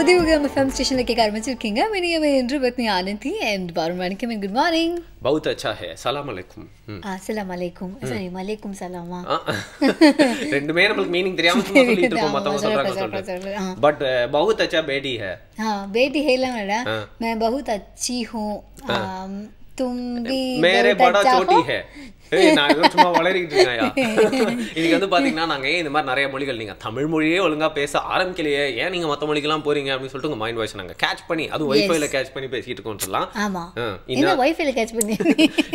Udayugam FM station like आरंभिச்சிருக்கீங்க வினியமே என்று பத்னி Anandhi and varun manikam good morning बहुत अच्छा है सलाम अलैकुम अस्सलाम अलैकुम sorry मलेकुम सलामा ரெண்டுமே நமக்கு மீனிங் தெரியாம சும்மா சொல்லிட்டு இருக்கோம் மத்தவங்க சொல்றாங்க பட் बहुत अच्छा बेटी है हां बेटी है ना मैडम मैं बहुत अच्छी हूं तुम भी मेरे बड़ा छोटी है நான் சும்மா வளரிட்டு இருக்கேன்யா இதுக்கு வந்து பாத்தீங்கன்னா நாங்க இந்த மாதிரி நிறைய மொழிகள் நீங்க தமிழ் மொழியே ஒழுங்கா பேச ஆரம்பிக்கலையே ஏன் நீங்க மத்த மொழிக்கெல்லாம் போறீங்க அப்படின்னு சொல்லிட்டு உங்க மைண்ட் வாய்ஸ் நாங்க கேட்ச் பண்ணி அது வைஃபைல கேட்ச் பண்ணி பேசிட்டு இருக்கோம் சொல்லலாம். ஆமா இந்த வைஃபைல கேட்ச் பண்ணி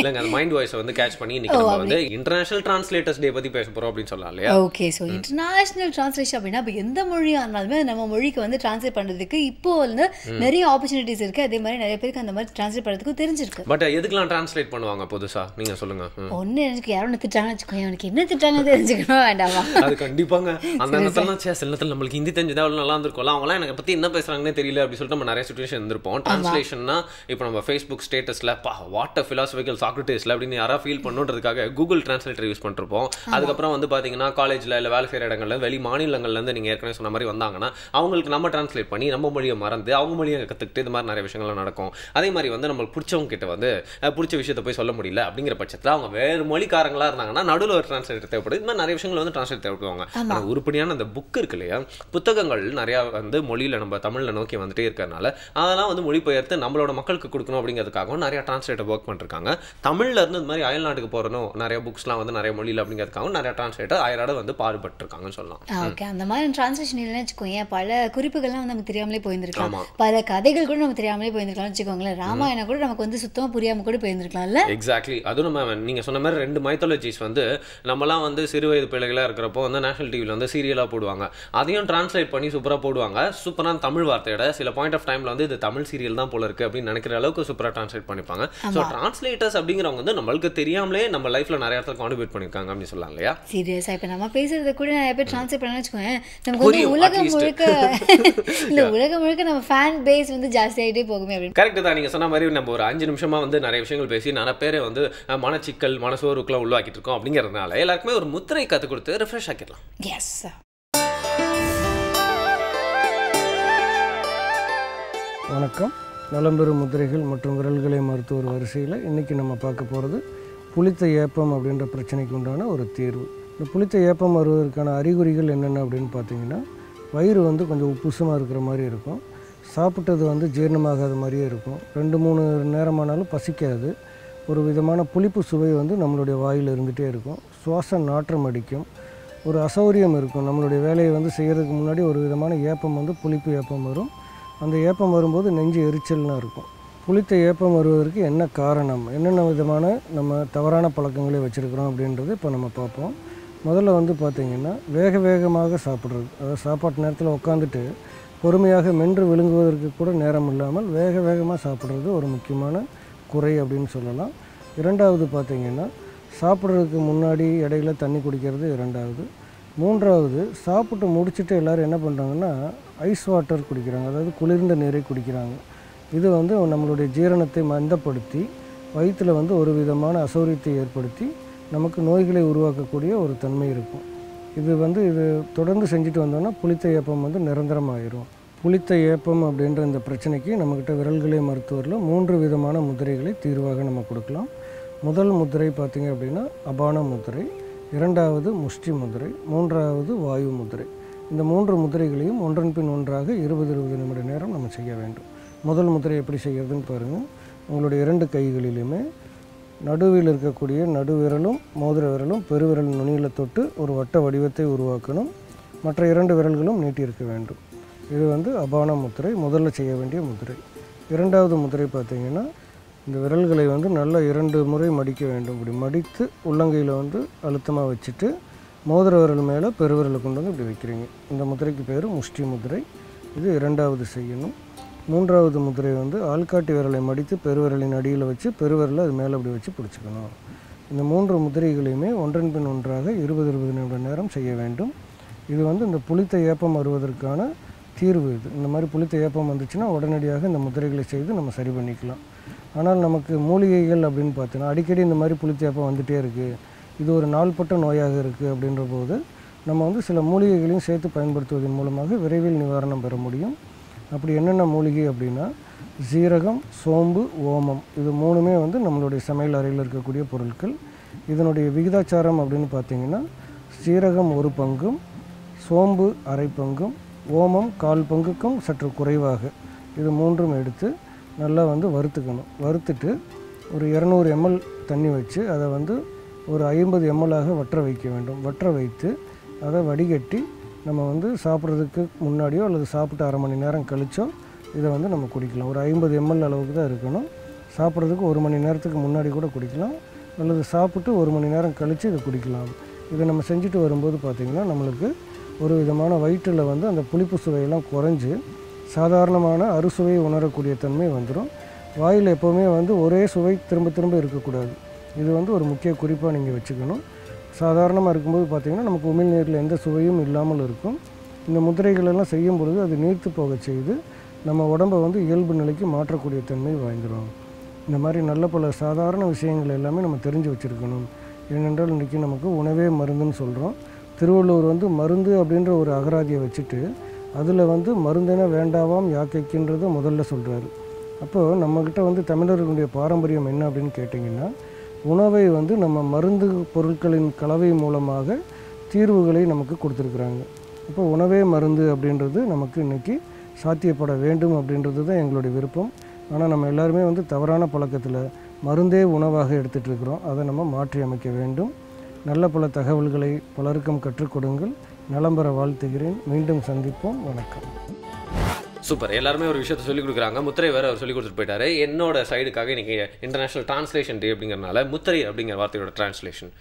இல்லங்க அந்த மைண்ட் வாய்ஸ் வந்து கேட்ச் பண்ணி இன்னைக்கு நம்ம வந்து இன்டர்நேஷனல் டிரான்ஸ்லேட்டர்ஸ் டே பத்தி பேச போறோம் அப்படின்னு சொல்லலாம் இல்லையா? ஓகே சோ இன்டர்நேஷனல் டிரான்ஸ்லேஷன் அப்படினா எந்த மொழியா இருந்தாலுமே நம்ம மொழிக்கு வந்து டிரான்ஸ்லேட் பண்றதுக்கு இப்போ வந்து நிறைய ஆப்பர்சூனிட்டிஸ் இருக்கு. அதே மாதிரி நிறைய பேருக்கு அந்த மாதிரி டிரான்ஸ்லேட் பண்றதுக்கு தெரிஞ்சிருக்கு. பட் எதுக்கெல்லாம் டிரான்ஸ்லேட் பண்ணுவாங்க புதுசா நீங்க சொல்லுங்க. ஒன்னு எனக்கு யாரும் திட்டாங்க வச்சுக்கோங்க எனக்கு என்ன திட்டாங்க தெரிஞ்சுக்கணும் வேண்டாமா? அது கண்டிப்பாங்க அந்த நேரத்துல சில நேரத்துல நம்மளுக்கு ஹிந்தி தெரிஞ்சதா அவ்வளவு நல்லா இருந்திருக்கும்ல அவங்களாம் எனக்கு பத்தி என்ன பேசுறாங்கன்னே தெரியல அப்படி சொல்லிட்டு நம்ம நிறைய சிச்சுவேஷன் இருந்திருப்போம். டிரான்ஸ்லேஷன்னா இப்போ நம்ம ஃபேஸ்புக் ஸ்டேட்டஸ்ல வாட் அ ஃபிலாசபிக்கல் சாக்ரட்டிஸ்ல அப்படின்னு யாரா ஃபீல் பண்ணுன்றதுக்காக கூகுள் டிரான்ஸ்லேட்டர் யூஸ் பண்ணிருப்போம். அதுக்கப்புறம் வந்து பாத்தீங்கன்னா காலேஜ்ல இல்ல வேலை செய்யற இடங்கள்ல வெளி மாநிலங்கள்ல இருந்து நீங்க ஏற்கனவே சொன்ன மாதிரி வந்தாங்கன்னா அவங்களுக்கு நம்ம டிரான்ஸ்லேட் பண்ணி நம்ம மொழியை மறந்து அவங்க மொழியை கத்துக்கிட்டு இது மாதிரி நிறைய விஷயங்கள்லாம் நடக்கும். அதே மாதிரி வந்து நம்மளுக்கு பிடிச்சவங்க கிட்ட வந்து பிடிச்ச விஷயத்தை போய் சொல்ல முடியல அப்படிங்கிற பட்சத்தில் அவங்க வேறு மொழிக்காரங்களா இருந்தாங்கன்னா நடுவில் ஒரு டிரான்ஸ்லேட்டர் தேவைப்படுது. இந்த மாதிரி நிறைய விஷயங்கள் வந்து டிரான்ஸ்லேட் தேவைப்படுவாங்க. ஆனால் உருப்படியான அந்த புக் இருக்கு இல்லையா புத்தகங்கள் நிறையா வந்து மொழியில் நம்ம தமிழில் நோக்கி வந்துட்டே இருக்கிறனால அதெல்லாம் வந்து மொழிபெயர்த்து நம்மளோட மக்களுக்கு கொடுக்கணும் அப்படிங்கிறதுக்காகவும் நிறைய டிரான்ஸ்லேட்டர் ஒர்க் பண்ணிருக்காங்க. தமிழ்ல இருந்து இந்த மாதிரி அயல்நாட்டுக்கு போறணும் நிறைய புக்ஸ்லாம் வந்து நிறைய மொழியில் அப்படிங்கிறதுக்காகவும் நிறைய டிரான்ஸ்லேட்டர் அயராட வந்து பாடுபட்டிருக்காங்கன்னு சொல்லலாம். ஓகே அந்த மாதிரி டிரான்ஸ்லேஷன் இல்லைன்னு வச்சுக்கோங்க பல குறிப்புகள்லாம் வந்து நமக்கு தெரியாமலே போயிருந்திருக்கலாம். பல கதைகள் கூட நமக்கு தெரியாமலே போயிருந்திருக்கலாம்னு வச்சுக்கோங்களேன். ராமாயணம் கூட நமக்கு வந்து சுத்தமா புரியாம கூட போயிருந்திருக்கலாம்ல. எக்ஸாக்ட்லி அதுவும் நம்ம நீங்க சொன்ன மாதிரி ரெண்டு மைத்தாலஜிஸ் வந்து நம்மலாம் வந்து சிறு வயது பிள்ளைகளாக இருக்கிறப்போ வந்து நேஷனல் டிவியில் வந்து சீரியலாக போடுவாங்க. அதையும் டிரான்ஸ்லேட் பண்ணி சூப்பராக போடுவாங்க. சூப்பரான தமிழ் வார்த்தையோட சில பாயிண்ட் ஆஃப் டைமில் வந்து இது தமிழ் சீரியல் தான் போல இருக்குது அப்படின்னு நினைக்கிற அளவுக்கு சூப்பராக டிரான்ஸ்லேட் பண்ணிப்பாங்க. ஸோ டிரான்ஸ்லேட்டர்ஸ் அப்படிங்கிறவங்க வந்து நம்மளுக்கு தெரியாமலே நம்ம லைஃப்பில் நிறைய இடத்துல கான்ட்ரிபியூட் பண்ணியிருக்காங்க அப்படின்னு சொல்லலாம் இல்லையா? சீரியஸாக இப்போ நம்ம பேசுறத கூட நிறைய பேர் டிரான்ஸ்லேட் பண்ண வச்சுக்கோங்க நமக்கு வந்து உலகம் முழுக்க இல்லை உலகம் முழுக்க நம்ம ஃபேன் பேஸ் வந்து ஜாஸ்தி ஆகிட்டே போகுமே அப்படின்னு. கரெக்ட் தான் நீங்கள் சொன்ன மாதிரி நம்ம ஒரு 5 நிமிஷமா வந்து நிறைய விஷயங்கள் பேசி நிறைய பேரை வந்து மனச்சிக்கல் மனசோருக்குலாம் உருவாக்கிட்டு இருக்கோம் அப்படிங்கிறதுனால எல்லாருக்குமே ஒரு முத்திரை கற்றுக் கொடுத்து ரிஃப்ரெஷ் ஆக்கிடலாம். எஸ் வணக்கம். நலம்பெறும் முத்திரைகள் மற்றும் விரல்களை மருத்துவர் வரிசையில் இன்றைக்கி நம்ம பார்க்க போகிறது புளித்த ஏப்பம் அப்படின்ற பிரச்சனைக்கு உண்டான ஒரு தீர்வு. இந்த புளித்த ஏப்பம் வருவதற்கான அறிகுறிகள் என்னென்ன அப்படின்னு பார்த்தீங்கன்னா வயிறு வந்து கொஞ்சம் உப்புசமாக இருக்கிற மாதிரி இருக்கும். சாப்பிட்டது வந்து ஜீரணமாகாத மாதிரியே இருக்கும். 2-3 நேரமானாலும் பசிக்காது. ஒரு விதமான புளிப்பு சுவை வந்து நம்மளுடைய வாயில் இருந்துகிட்டே இருக்கும். சுவாச நாற்றம் அடிக்கும். ஒரு அசௌரியம் இருக்கும். நம்மளுடைய வேலையை வந்து செய்கிறதுக்கு முன்னாடி ஒரு விதமான ஏப்பம் வந்து புளிப்பு ஏப்பம் வரும். அந்த ஏப்பம் வரும்போது நெஞ்சு எரிச்சல்னா இருக்கும். புளித்த ஏப்பம் வருவதற்கு என்ன காரணம், என்னென்ன விதமான நம்ம தவறான பழக்கங்களை வச்சுருக்கிறோம் அப்படின்றது இப்போ நம்ம பார்ப்போம். முதல்ல வந்து பார்த்திங்கன்னா வேகமாக சாப்பிட்றது. அதாவது சாப்பாட்டு நேரத்தில் உட்காந்துட்டு பொறுமையாக மென்று விழுங்குவதற்கு கூட நேரம் இல்லாமல் வேகமாக சாப்பிட்றது ஒரு முக்கியமான குறை அப்படின்னு சொல்லலாம். இரண்டாவது பார்த்திங்கன்னா சாப்பிட்றதுக்கு முன்னாடி இடையில தண்ணி குடிக்கிறது இரண்டாவது. மூன்றாவது சாப்பிட்டு முடிச்சுட்டு எல்லோரும் என்ன பண்ணுறாங்கன்னா ஐஸ் வாட்டர் குடிக்கிறாங்க, அதாவது குளிர்ந்த நீரை குடிக்கிறாங்க. இது வந்து நம்மளுடைய ஜீரணத்தை மந்தப்படுத்தி வயிற்றில் வந்து ஒரு விதமான அசௌரியத்தை ஏற்படுத்தி நமக்கு நோய்களை உருவாக்கக்கூடிய ஒரு தன்மை இருக்கும். இது தொடர்ந்து செஞ்சுட்டு வந்தோன்னா புளித்த ஏப்பம் வந்து நிரந்தரமாயிரும். புளித்த ஏப்பம் அப்படின்ற இந்த பிரச்சனைக்கு நம்மக்கிட்ட விரல்களை மருத்துவரில் 3 விதமான முதிரைகளை தீர்வாக நம்ம கொடுக்கலாம். முதல் முதிரை பார்த்திங்க அப்படின்னா அபான முதிரை, இரண்டாவது முஷ்டி முதிரை, மூன்றாவது வாயு முதிரை. இந்த 3 முதிரைகளையும் ஒன்றன் பின் ஒன்றாக 20 நிமிட நேரம் நம்ம செய்ய வேண்டும். முதல் முதிரை எப்படி செய்கிறதுன்னு பாருங்கள். உங்களுடைய 2 கைகளிலுமே நடுவில் இருக்கக்கூடிய நடுவிரலும் மோதிர விரலும் பெருவிரல் நுனியில் தொட்டு ஒரு வட்ட வடிவத்தை உருவாக்கணும். மற்ற 2 விரல்களும் நீட்டியிருக்க வேண்டும். இது வந்து அபான முத்திரை, முதல்ல செய்ய வேண்டிய முதிரை. இரண்டாவது முதிரை பார்த்திங்கன்னா இந்த விரல்களை வந்து நல்லா 2 முறை மடிக்க வேண்டும். இப்படி மடித்து உள்ளங்கையில் வந்து அழுத்தமாக வச்சுட்டு மோதிர விரல் மேலே பெருவிரலை கொண்டு வந்து இப்படி வைக்கிறீங்க. இந்த முதிரைக்கு பேர் முஷ்டி முதிரை. இது இரண்டாவது செய்யணும். மூன்றாவது முதிரை வந்து ஆள்காட்டி விரலை மடித்து பெருவிரலின் அடியில் வச்சு பெருவிரலை அது மேலே அப்படி வச்சு பிடிச்சிக்கணும். இந்த 3 முதிரைகளையுமே ஒன்றன் பின் ஒன்றாக 20 நிமிட நேரம் செய்ய வேண்டும். இது வந்து இந்த புளித்த ஏப்பம் வருவதற்கான தீர்வு. இந்த மாதிரி புளித்த ஏப்பம் வந்துச்சுன்னா உடனடியாக இந்த முதிரைகளை செய்து நம்ம சரி பண்ணிக்கலாம். ஆனால் நமக்கு மூலிகைகள் அப்படின்னு பார்த்தீங்கன்னா அடிக்கடி இந்த மாதிரி புளித்த ஏப்பம் வந்துகிட்டே இருக்குது, இது ஒரு நாள்பட்ட நோயாக இருக்குது அப்படின்ற போது நம்ம வந்து சில மூலிகைகளையும் சேர்த்து பயன்படுத்துவதன் மூலமாக விரைவில் நிவாரணம் பெற முடியும். அப்படி என்னென்ன மூலிகை அப்படின்னா சீரகம், சோம்பு, ஓமம், இது 3மே வந்து நம்மளுடைய சமையல் அறையில் இருக்கக்கூடிய பொருட்கள். இதனுடைய விகிதாச்சாரம் அப்படின்னு பார்த்திங்கன்னா சீரகம் 1 பங்கும், சோம்பு 1/2 பங்கும், ஓமம் 1/4 பங்குக்கும் சற்று குறைவாக, இது 3ம் எடுத்து நல்லா வந்து வறுத்துக்கணும். வறுத்துட்டு ஒரு 200 ml தண்ணி வச்சு அதை வந்து ஒரு 50 ml வற்ற வைக்க வேண்டும். வற்ற வைத்து அதை வடிகட்டி நம்ம வந்து சாப்பிட்றதுக்கு முன்னாடியோ அல்லது சாப்பிட்டு 1/2 மணி நேரம் கழிச்சோ இதை வந்து நம்ம குடிக்கலாம். ஒரு 50 ml அளவுக்கு தான் இருக்கணும். சாப்பிட்றதுக்கு 1 மணி நேரத்துக்கு முன்னாடி கூட குடிக்கலாம், அல்லது சாப்பிட்டு 1 மணி நேரம் கழித்து இதை குடிக்கலாம். இதை நம்ம செஞ்சுட்டு வரும்போது பார்த்திங்கன்னா நம்மளுக்கு ஒரு விதமான வயிற்றில் வந்து அந்த புளிப்பு சுவையெல்லாம் குறைஞ்சி சாதாரணமான அறுசுவையை உணரக்கூடிய தன்மை வந்துடும். வாயில் எப்போவுமே வந்து ஒரே சுவை திரும்ப திரும்ப இருக்கக்கூடாது. இது வந்து ஒரு முக்கிய குறிப்பாக நீங்கள் வச்சுக்கணும். சாதாரணமாக இருக்கும்போது பார்த்திங்கன்னா நமக்கு உமிழ்நீரில் எந்த சுவையும் இல்லாமல் இருக்கும். இந்த முத்திரைகளெல்லாம் செய்யும் பொழுது அது நீர்த்து போக செய்து நம்ம உடம்பை வந்து இயல்பு நிலைக்கு மாற்றக்கூடிய தன்மை வாய்ந்துடும். இந்த மாதிரி நல்ல பல சாதாரண விஷயங்கள் எல்லாமே நம்ம தெரிஞ்சு வச்சுருக்கணும். ஏனென்றால் இன்றைக்கி நமக்கு உணவே மருந்துன்னு சொல்கிறோம். திருவள்ளுவர் வந்து மருந்து அப்படின்ற ஒரு அகராதியை வச்சுட்டு அதில் வந்து மருந்தென வேண்டாவாம் யாக்கைக்குன்றதை முதல்ல சொல்கிறாரு. அப்போது நம்மக்கிட்ட வந்து தமிழர்களுடைய பாரம்பரியம் என்ன அப்படின்னு கேட்டிங்கன்னா உணவை வந்து நம்ம மருந்து பொருட்களின் கலவை மூலமாக தீர்வுகளை நமக்கு கொடுத்துருக்குறாங்க. அப்போ உணவே மருந்து அப்படின்றது நமக்கு இன்றைக்கி சாத்தியப்பட வேண்டும் அப்படின்றது தான் எங்களுடைய விருப்பம். ஆனால் நம்ம எல்லாருமே வந்து தவறான பழக்கத்தில் மருந்தே உணவாக எடுத்துகிட்டு இருக்கிறோம். அதை நம்ம மாற்றி அமைக்க வேண்டும். நல்ல பல தகவல்களை பலருக்கும் கற்றுக் கொடுங்கள். நலம் பெற வாழ்த்துகிறேன். மீண்டும் சந்திப்போம். வணக்கம். சூப்பர். எல்லாருமே ஒரு விஷயத்தை சொல்லிக் கொடுக்குறாங்க. முத்திரை வேறு அவர் சொல்லிக் கொடுத்துட்டு போயிட்டாரு. என்னோட சைடுக்காக இன்றைக்கி இன்டர்நேஷ்னல் டிரான்ஸ்லேஷன் டே அப்படிங்கிறனால முத்திரை அப்படிங்கிற வார்த்தையோட டிரான்ஸ்லேஷன்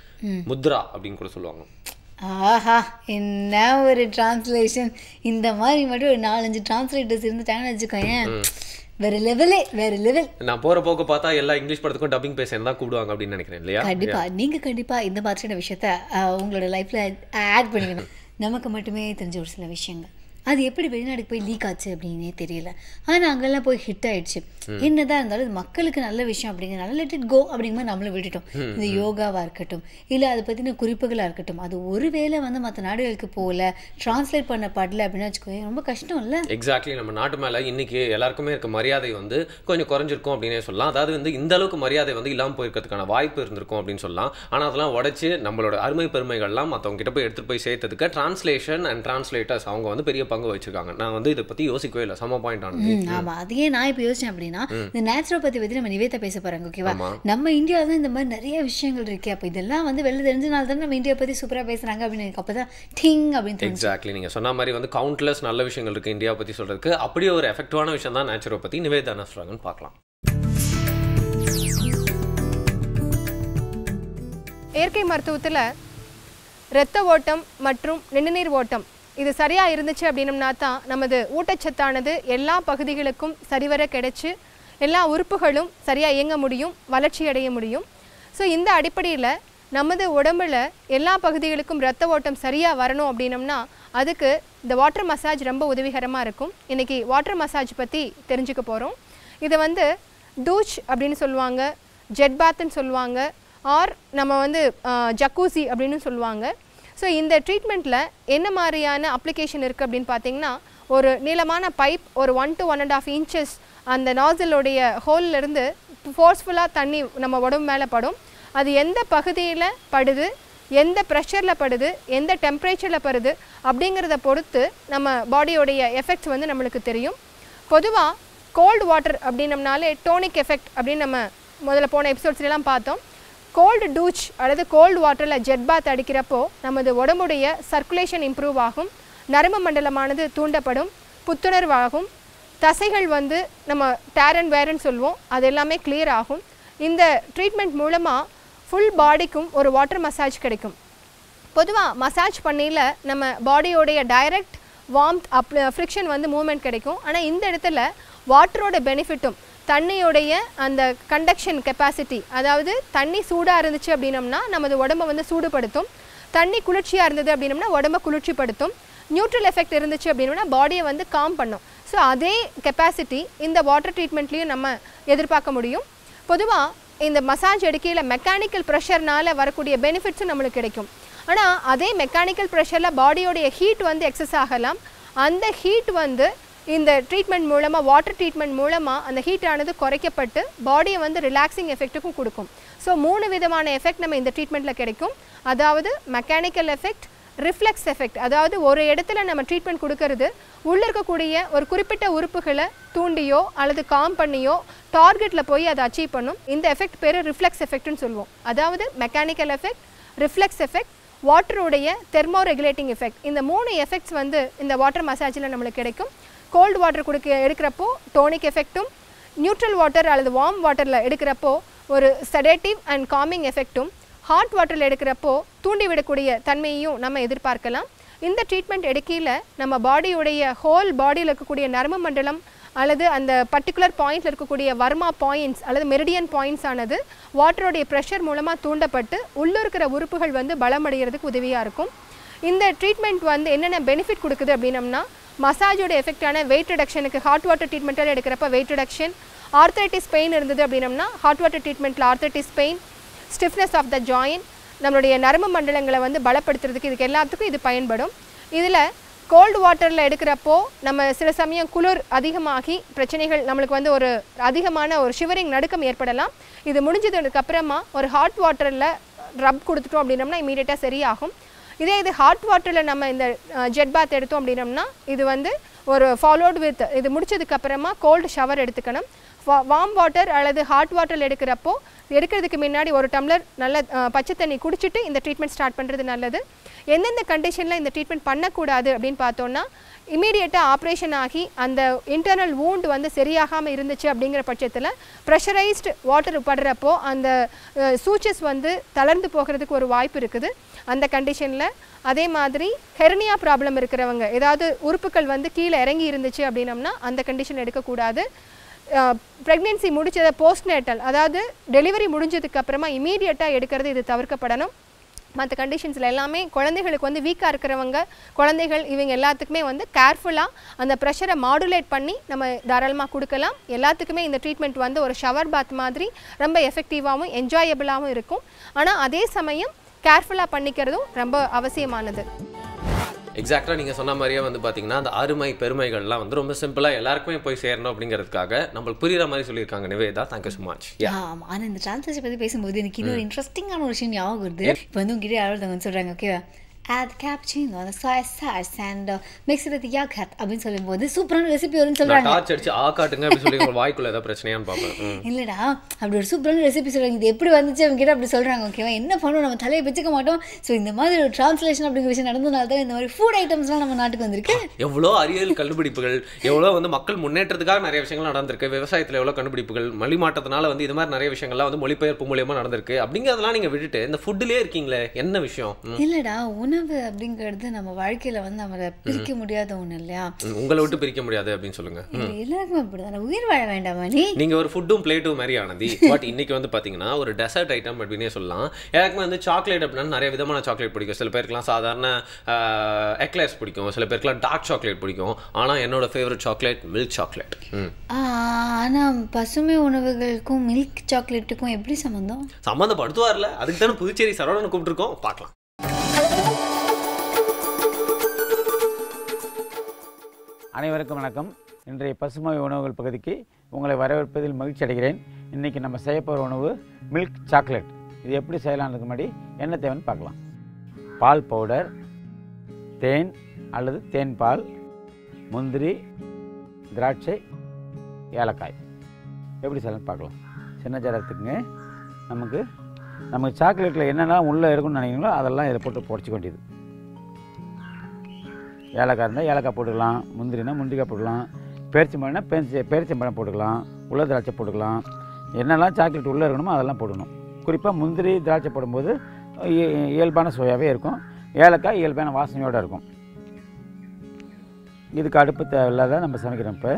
முத்ரா அப்படின்னு கூட சொல்லுவாங்க. ஆஹா, என்ன ஒரு டிரான்ஸ்லேஷன்! இந்த மாதிரி மட்டும் ஒரு 4-5 டிரான்ஸ்லேட்டர்ஸ் இருந்துட்டாங்கன்னு வச்சுக்கோங்க, வேற லெவலே, வேற லெவல். நான் போற போக்கு பார்த்தா எல்லா இங்கிலீஷ் படத்துக்கும் டப்பிங் பேச தான் கூடுவாங்க அப்படின்னு நினைக்கிறேன் இல்லையா? கண்டிப்பா நீங்க கண்டிப்பா இந்த மாதிரியான விஷயத்த உங்களோட லைஃப்ல ஆட் பண்ணிக்கணும். நமக்கு மட்டுமே தெரிஞ்ச ஒரு சில விஷயங்கள் அது எப்படி வெளிநாடுக்கு போய் லீக் ஆச்சு அப்படின்னே தெரியல. ஆனால் அங்கெல்லாம் போய் ஹிட் ஆயிடுச்சு. என்னதான் இருந்தாலும் இது மக்களுக்கு நல்ல விஷயம் அப்படிங்கிறனால லெட் இட் கோ அப்படிங்கிற மாதிரி நம்மளும் விட்டுட்டோம். இந்த யோகாவாக இருக்கட்டும், இல்லை அதை பற்றின குறிப்புகளாக இருக்கட்டும், அது ஒருவேளை வந்து மற்ற நாடுகளுக்கு போகல, டிரான்ஸ்லேட் பண்ண படல அப்படின்னு வச்சுக்கோங்க, ரொம்ப கஷ்டம் இல்லை? எக்ஸாக்ட்லி. நம்ம நாட்டு மேலே இன்னைக்கு எல்லாருக்குமே இருக்க மரியாதை வந்து கொஞ்சம் குறைஞ்சிருக்கும் அப்படின்னே சொல்லலாம். அதாவது வந்து இந்த அளவுக்கு மரியாதை வந்து இல்லாமல் போயிருக்கிறதுக்கான வாய்ப்பு இருந்திருக்கும் அப்படின்னு சொல்லலாம். ஆனால் அதெல்லாம் உடைச்சு நம்மளோட அருமை பெருமைகள்லாம் மற்றவங்க கிட்ட போய் எடுத்துகிட்டு போய் சேர்த்ததுக்கு டிரான்ஸ்லேஷன் அண்ட் டிரான்ஸ்லேட்டர்ஸ் அவங்க வந்து பெரிய பங்கு வச்சிருக்காங்க. நான் வந்து இதை பத்தி யோசிக்கவே இல்லை. சம பாயிண்ட் ஆனது. ஆமா, அதையே நான் இப்போ யோசிச்சேன் அப்படின்னா இந்த நேச்சுரோபதி பத்தி நம்ம நிவேதா பேச போறாங்க. ஓகேவா? நம்ம இந்தியாவில் தான் இந்த மாதிரி நிறைய விஷயங்கள் இருக்கு. அப்போ இதெல்லாம் வந்து வெளில தெரிஞ்சனால தான் நம்ம இந்தியா பத்தி சூப்பரா பேசுறாங்க அப்படின்னு எனக்கு அப்பதான் டிங் அப்படின்னு. எக்ஸாக்ட்லி. நீங்க சொன்ன மாதிரி வந்து கவுண்ட்லெஸ் நல்ல விஷயங்கள் இருக்கு இந்தியா பத்தி சொல்றதுக்கு. அப்படியே ஒரு எஃபெக்டிவான விஷயம் தான் நேச்சுரோபதி. நிவேதா என்ன சொல்றாங்கன்னு பார்க்கலாம். இயற்கை மருத்துவத்தில் இரத்த ஓட்டம் மற்றும் நிணநீர் ஓட்டம் இது சரியாக இருந்துச்சு அப்படின்னம்னா தான் நமது ஊட்டச்சத்தானது எல்லா பகுதிகளுக்கும் சரிவர கிடைச்சி எல்லா உறுப்புகளும் சரியாக இயங்க முடியும், வளர்ச்சி அடைய முடியும். ஸோ இந்த அடிப்படையில் நமது உடம்புல எல்லா பகுதிகளுக்கும் இரத்த ஓட்டம் சரியாக வரணும் அப்படின்னம்னா அதுக்கு இந்த வாட்டர் மசாஜ் ரொம்ப உதவிகரமாக இருக்கும். இன்றைக்கி வாட்டர் மசாஜ் பற்றி தெரிஞ்சுக்க போகிறோம். இதை வந்து டூச் அப்படின்னு சொல்லுவாங்க, ஜெட் பாத்துன்னு சொல்லுவாங்க, ஆர் நம்ம வந்து ஜக்கூசி அப்படின்னு சொல்லுவாங்க. ஸோ இந்த ட்ரீட்மெண்ட்டில் என்ன மாதிரியான அப்ளிகேஷன் இருக்குது அப்படின்னு பார்த்தீங்கன்னா ஒரு நீளமான பைப் ஒரு 1 to 1.5 inches அந்த நாசிலோடைய ஹோல்லேருந்து ஃபோர்ஸ்ஃபுல்லாக தண்ணி நம்ம உடம்பு மேலே படும். அது எந்த பகுதியில் படுது, எந்த ப்ரெஷரில் படுது, எந்த டெம்பரேச்சரில் படுது அப்படிங்கிறத பொறுத்து நம்ம பாடியோடைய எஃபெக்ட்ஸ் வந்து நம்மளுக்கு தெரியும். பொதுவாக கோல்டு வாட்டர் அப்படின்னம்னாலே டோனிக் எஃபெக்ட் அப்படின்னு நம்ம முதல்ல போன எபிசோட்ஸ்லாம் பார்த்தோம். கோல்டு டூச் அல்லது கோல்டு வாட்டரில் ஜெட் பாத் அடிக்கிறப்போ நமது உடம்புடைய சர்க்குலேஷன் இம்ப்ரூவ் ஆகும், நரம்பு மண்டலமானது தூண்டப்படும், புத்துணர்வாகும், தசைகள் வந்து நம்ம டேர் அண்ட் வேர்ன்னு சொல்லுவோம், அது எல்லாமே கிளியர் ஆகும். இந்த ட்ரீட்மெண்ட் மூலமாக ஃபுல் பாடிக்கும் ஒரு வாட்டர் மசாஜ் கிடைக்கும். பொதுவாக மசாஜ் பண்ணியில் நம்ம பாடியோடைய டைரக்ட் வார்ம்த் ஃப்ரிக்ஷன் வந்து மூவ்மெண்ட் கிடைக்கும். ஆனால் இந்த இடத்துல வாட்டரோட பெனிஃபிட்டும் தண்ணியோடைய அந்த கண்டக்ஷன் கெப்பாசிட்டி, அதாவது தண்ணி சூடாக இருந்துச்சு அப்படின்னம்னா நமது உடம்பை வந்து சூடுபடுத்தும், தண்ணி குளிர்ச்சியாக இருந்தது அப்படின்னம்னா உடம்பை குளிர்ச்சிப்படுத்தும், நியூட்ரல் எஃபெக்ட் இருந்துச்சு அப்படின்னா பாடியை வந்து காம் பண்ணும். ஸோ அதே கெப்பாசிட்டி இந்த வாட்டர் ட்ரீட்மெண்ட்லேயும் நம்ம எதிர்பார்க்க முடியும். பொதுவாக இந்த மசாஜ் எடுக்கையில் மெக்கானிக்கல் ப்ரெஷர்னால் வரக்கூடிய பெனிஃபிட்ஸும் நம்மளுக்கு கிடைக்கும். ஆனால் அதே மெக்கானிக்கல் ப்ரெஷரில் பாடியோடைய ஹீட் வந்து எக்ஸஸ் ஆகலாம். அந்த ஹீட் வந்து இந்த ட்ரீட்மெண்ட் மூலமாக வாட்டர் ட்ரீட்மெண்ட் மூலமாக அந்த ஹீட் ஆனது குறைக்கப்பட்டு பாடியை வந்து ரிலாக்ஸிங் எஃபெக்ட்டுக்கும் கொடுக்கும். ஸோ 3 விதமான எஃபெக்ட் நம்ம இந்த ட்ரீட்மெண்ட்டில் கிடைக்கும். அதாவது மெக்கானிக்கல் எஃபெக்ட், ரிஃப்ளெக்ஸ் எஃபெக்ட், அதாவது ஒரு இடத்துல நம்ம ட்ரீட்மெண்ட் கொடுக்கறது உள்ளே இருக்கக்கூடிய ஒரு குறிப்பிட்ட உறுப்புகளை தூண்டியோ அல்லது காம் பண்ணியோ டார்கெட்டில் போய் அதை அச்சீவ் பண்ணும். இந்த எஃபெக்ட் பேர் ரிஃப்ளெக்ஸ் எஃபெக்ட்னு சொல்லுவோம். அதாவது மெக்கானிக்கல் எஃபெக்ட், ரிஃப்ளெக்ஸ் எஃபெக்ட், வாட்டருடைய தெர்மோ ரெகுலேட்டிங் எஃபெக்ட். இந்த 3 எஃபெக்ட்ஸ் வந்து இந்த வாட்டர் மசாஜில் நம்மளுக்கு கிடைக்கும். கோல்டு வாட்டர் எடுக்கிறப்போ டோனிக் எஃபெக்ட்டும், நியூட்ரல் வாட்டர் அல்லது வார்ம் வாட்டரில் எடுக்கிறப்போ ஒரு செடேட்டிவ் அண்ட் காமிங் எஃபெக்ட்டும், ஹாட் வாட்டரில் எடுக்கிறப்போ தூண்டி விடக்கூடிய தன்மையையும் நம்ம எதிர்பார்க்கலாம். இந்த ட்ரீட்மெண்ட் எடுக்கையில் நம்ம பாடியுடைய ஹோல் பாடியில் இருக்கக்கூடிய நரம்பு மண்டலம் அல்லது அந்த பர்டிகுலர் பாயிண்ட்ல இருக்கக்கூடிய வர்மா பாயிண்ட்ஸ் அல்லது மெரிடியன் பாயிண்ட்ஸ் ஆனது வாட்டருடைய ப்ரெஷர் மூலமாக தூண்டப்பட்டு உள்ளே இருக்கிற உறுப்புகள் வந்து பலமடைகிறதுக்கு உதவியாக இருக்கும். இந்த ட்ரீட்மெண்ட் வந்து என்னென்ன பெனிஃபிட் கொடுக்குது அப்படின்னம்னா, மசாஜோட எஃபெக்டான வெயிட் ரிடக்ஷனுக்கு ஹாட் வாட்டர் ட்ரீட்மெண்ட்டாக எடுக்கிறப்ப வெயிட் ரிடக்ஷன், ஆர்த்தரைட்டிஸ் பெயின் இருந்தது அப்படின்னம்னா ஹாட் வாட்டர் ட்ரீட்மெண்ட்டில் arthritis pain, stiffness of the joint, நம்மளுடைய நரம்பு மண்டலங்களை வந்து பலப்படுத்துறதுக்கு இதுக்கு எல்லாத்துக்கும் இது பயன்படும். இதில் கோல்டு வாட்டரில் எடுக்கிறப்போ நம்ம சில சமயம் குளிர் அதிகமாகி பிரச்சனைகள் நம்மளுக்கு வந்து ஒரு அதிகமான ஒரு ஷிவரிங் நடுக்கம் ஏற்படலாம். இது முடிஞ்சதுக்கப்புறமா ஒரு ஹாட் வாட்டரில் ரப் கொடுத்துட்டோம் அப்படின்னம்னா இமீடியட்டாக சரியாகும். இதே இது ஹாட் வாட்டரில் நம்ம இந்த ஜெட் பாத் எடுத்தோம் அப்படின்னம்னா இது வந்து ஒரு ஃபாலோட் வித் இது முடிச்சதுக்கப்புறமா கோல்டு ஷவர் எடுத்துக்கணும். வார்ம் வாட்டர் அல்லது ஹாட் வாட்டரில் எடுக்கிறதுக்கு முன்னாடி ஒரு டம்ளர் நல்ல பச்சை தண்ணி குடிச்சிட்டு இந்த ட்ரீட்மெண்ட் ஸ்டார்ட் பண்ணுறது நல்லது. எந்தெந்த கண்டிஷனில் இந்த ட்ரீட்மெண்ட் பண்ணக்கூடாது அப்படின்னு பார்த்தோன்னா, இமீடியட்டாக ஆப்ரேஷன் ஆகி அந்த இன்டர்னல் வூண்ட் வந்து சரியாகாமல் இருந்துச்சு அப்படிங்கிற பட்சத்தில் ப்ரெஷரைஸ்டு வாட்டர் படுறப்போ அந்த சூச்சஸ் வந்து தளர்ந்து போகிறதுக்கு ஒரு வாய்ப்பு இருக்குது அந்த கண்டிஷனில். அதே மாதிரி ஹெர்னியா ப்ராப்ளம் இருக்கிறவங்க, ஏதாவது உறுப்புகள் வந்து கீழே இறங்கி இருந்துச்சு அப்படின்னம்னா அந்த கண்டிஷன் எடுக்கக்கூடாது. ப்ரெக்னென்சி முடிச்சதை போஸ்ட்நேட்டல், அதாவது டெலிவரி முடிஞ்சதுக்கு அப்புறமா இமீடியட்டாக எடுக்கிறது இது தவிர்க்கப்படணும். மற்ற கண்டிஷன்ஸில் எல்லாமே குழந்தைகளுக்கு வந்து வீக்காக இருக்கிறவங்க, குழந்தைகள், இவங்க எல்லாத்துக்குமே வந்து கேர்ஃபுல்லாக அந்த ப்ரெஷரை மாடுலேட் பண்ணி நம்ம தாராளமாக கொடுக்கலாம். எல்லாத்துக்குமே இந்த ட்ரீட்மெண்ட் வந்து ஒரு ஷவர் பாத் மாதிரி ரொம்ப எஃபெக்டிவாகவும் என்ஜாயபிளாகவும் இருக்கும். ஆனால் அதே சமயம் கேர்ஃபுல்லாக பண்ணிக்கிறதும் ரொம்ப அவசியமானது. எக்ஸாக்டாக நீங்கள் சொன்ன மாதிரியே வந்து பார்த்தீங்கன்னா அந்த அருமை பெருமைகள்லாம் வந்து ரொம்ப சிம்பிளாக எல்லாருக்குமே போய் சேரணும் அப்படிங்கிறதுக்காக நம்மளுக்கு புரியுற மாதிரி சொல்லியிருக்காங்க நிவேதா. Thank you so much. ஆனால் இந்த டிரான்ஸ்லேஷன் பற்றி பேசும்போது எனக்கு இன்னொரு இன்ட்ரெஸ்டிங்கான ஒரு விஷயம் ஞாபகம் வருது. இப்போ வந்து உங்ககிட்ட யாராவது வந்து சொல்கிறாங்க, ஓகேவா, add cappuccino on the soy sauce and mix it with yogurt அப்படின்னு சொல்லும்போது சூப்பரான ரெசிபி வரும்னு சொல்றாங்க. டார்ச் அடிச்சு காட்டுங்க அப்படி சொல்லி உங்க வாய்க்குள்ள ஏதாவது பிரச்சனையான்னு பார்ப்பேன். இல்லடா, அப்படி ஒரு சூப்பரான ரெசிபி சொல்றாங்க. இது எப்படி வந்துச்சு அவங்க கிட்ட அப்படி சொல்றாங்க. ஓகேவா, என்ன பண்ணுவோம், நம்ம தலையை வச்சுக்க மாட்டோம். ஸோ இந்த மாதிரி ஒரு டிரான்ஸ்லேஷன் அப்படிங்கிற விஷயம் நடந்ததுனால தான் இந்த மாதிரி ஃபுட் ஐட்டம்ஸ்லாம் நம்ம நாட்டுக்கு வந்திருக்கு. எவ்வளோ அறிவியல் கண்டுபிடிப்புகள், எவ்வளோ வந்து மக்கள் முன்னேற்றத்துக்காக நிறைய விஷயங்கள் நடந்திருக்கு. விவசாயத்தில் எவ்வளோ கண்டுபிடிப்புகள், மொழிமாட்டத்தினால வந்து இது மாதிரி நிறைய விஷயங்கள்லாம் வந்து மொழிபெயர்ப்பு மூலியமா நடந்திருக்கு. அப்படிங்கிறதெல்லாம் நீங்க விட்டுட்டு இந்த ஃபுட்லயே இருக்கீங்களே, என்ன விஷயம்? இல்லடா, உணவு அப்படிங்கிறது நம்ம வாழ்க்கையில வந்து நம்ம பிரிக்க முடியாத ஒண்ணு இல்லையா? உங்களை விட்டு பிரிக்க முடியாது அப்படின்னு சொல்லுங்க. எல்லாருக்குமே அப்படிதான். உயிர் வாழ வேண்டாமா நீங்க ஒரு ஃபுட்டும் பிளேட்டும் மாதிரி ஆனது. பட் இன்னைக்கு வந்து பாத்தீங்கன்னா ஒரு டெசர்ட் ஐட்டம் அப்படின்னே சொல்லலாம். எனக்குமே வந்து சாக்லேட் அப்படின்னா நிறைய விதமான சாக்லேட் பிடிக்கும். சில பேருக்குலாம் சாதாரண எக்லேர்ஸ் பிடிக்கும், சில பேருக்குலாம் டார்க் சாக்லேட் பிடிக்கும். ஆனா என்னோட ஃபேவரட் சாக்லேட் மில்க் சாக்லேட். ஆனா பசுமை உணவுகளுக்கும் மில்க் சாக்லேட்டுக்கும் எப்படி சம்பந்தப்படுத்துவார்ல? அதுக்கு தானே புதுச்சேரி சரவணனை கூப்பிட்டுருக்கோம். பார்க்கலாம். அனைவருக்கும் வணக்கம். இன்றைய பசுமை உணவுகள் பகுதிக்கு உங்களை வரவேற்பதில் மகிழ்ச்சி அடைகிறேன். இன்றைக்கி நம்ம செய்ய போகிற உணவு மில்க் சாக்லேட். இது எப்படி செய்யலாம்னு முன்னாடி என்ன தேவைன்னு பார்க்கலாம். பால் பவுடர், தேன் அல்லது தேன் பால், முந்திரி, திராட்சை, ஏலக்காய். எப்படி செய்யலாம்னு பார்க்கலாம். சின்ன ஜார் எடுத்துக்கங்க. நமக்கு சாக்லேட்டில் என்னென்ன உள்ளே இருக்குன்னு நினைக்கிறீங்களோ அதெல்லாம் இதில் போட்டு பொடிச்சிக்க வேண்டியது. ஏலக்காய் இருந்தால் ஏலக்காய் போட்டுக்கலாம், முந்திரினா முந்திரிக்காய் போட்டுக்கலாம், பேரிச்சம்பழம்னா பேரிச்சம்பழம் போட்டுக்கலாம், உள்ள திராட்சை போட்டுக்கலாம். என்னெல்லாம் சாக்லேட் உள்ளே இருக்கணுமோ அதெல்லாம் போடணும். குறிப்பாக முந்திரி திராட்சை போடும்போது இயல்பான சுவையாகவே இருக்கும். ஏலக்காய் இயல்பான வாசனையோடு இருக்கும். இதுக்கு அடுப்பு தேவையில்லாத நம்ம சமைக்கிறோம். இப்போ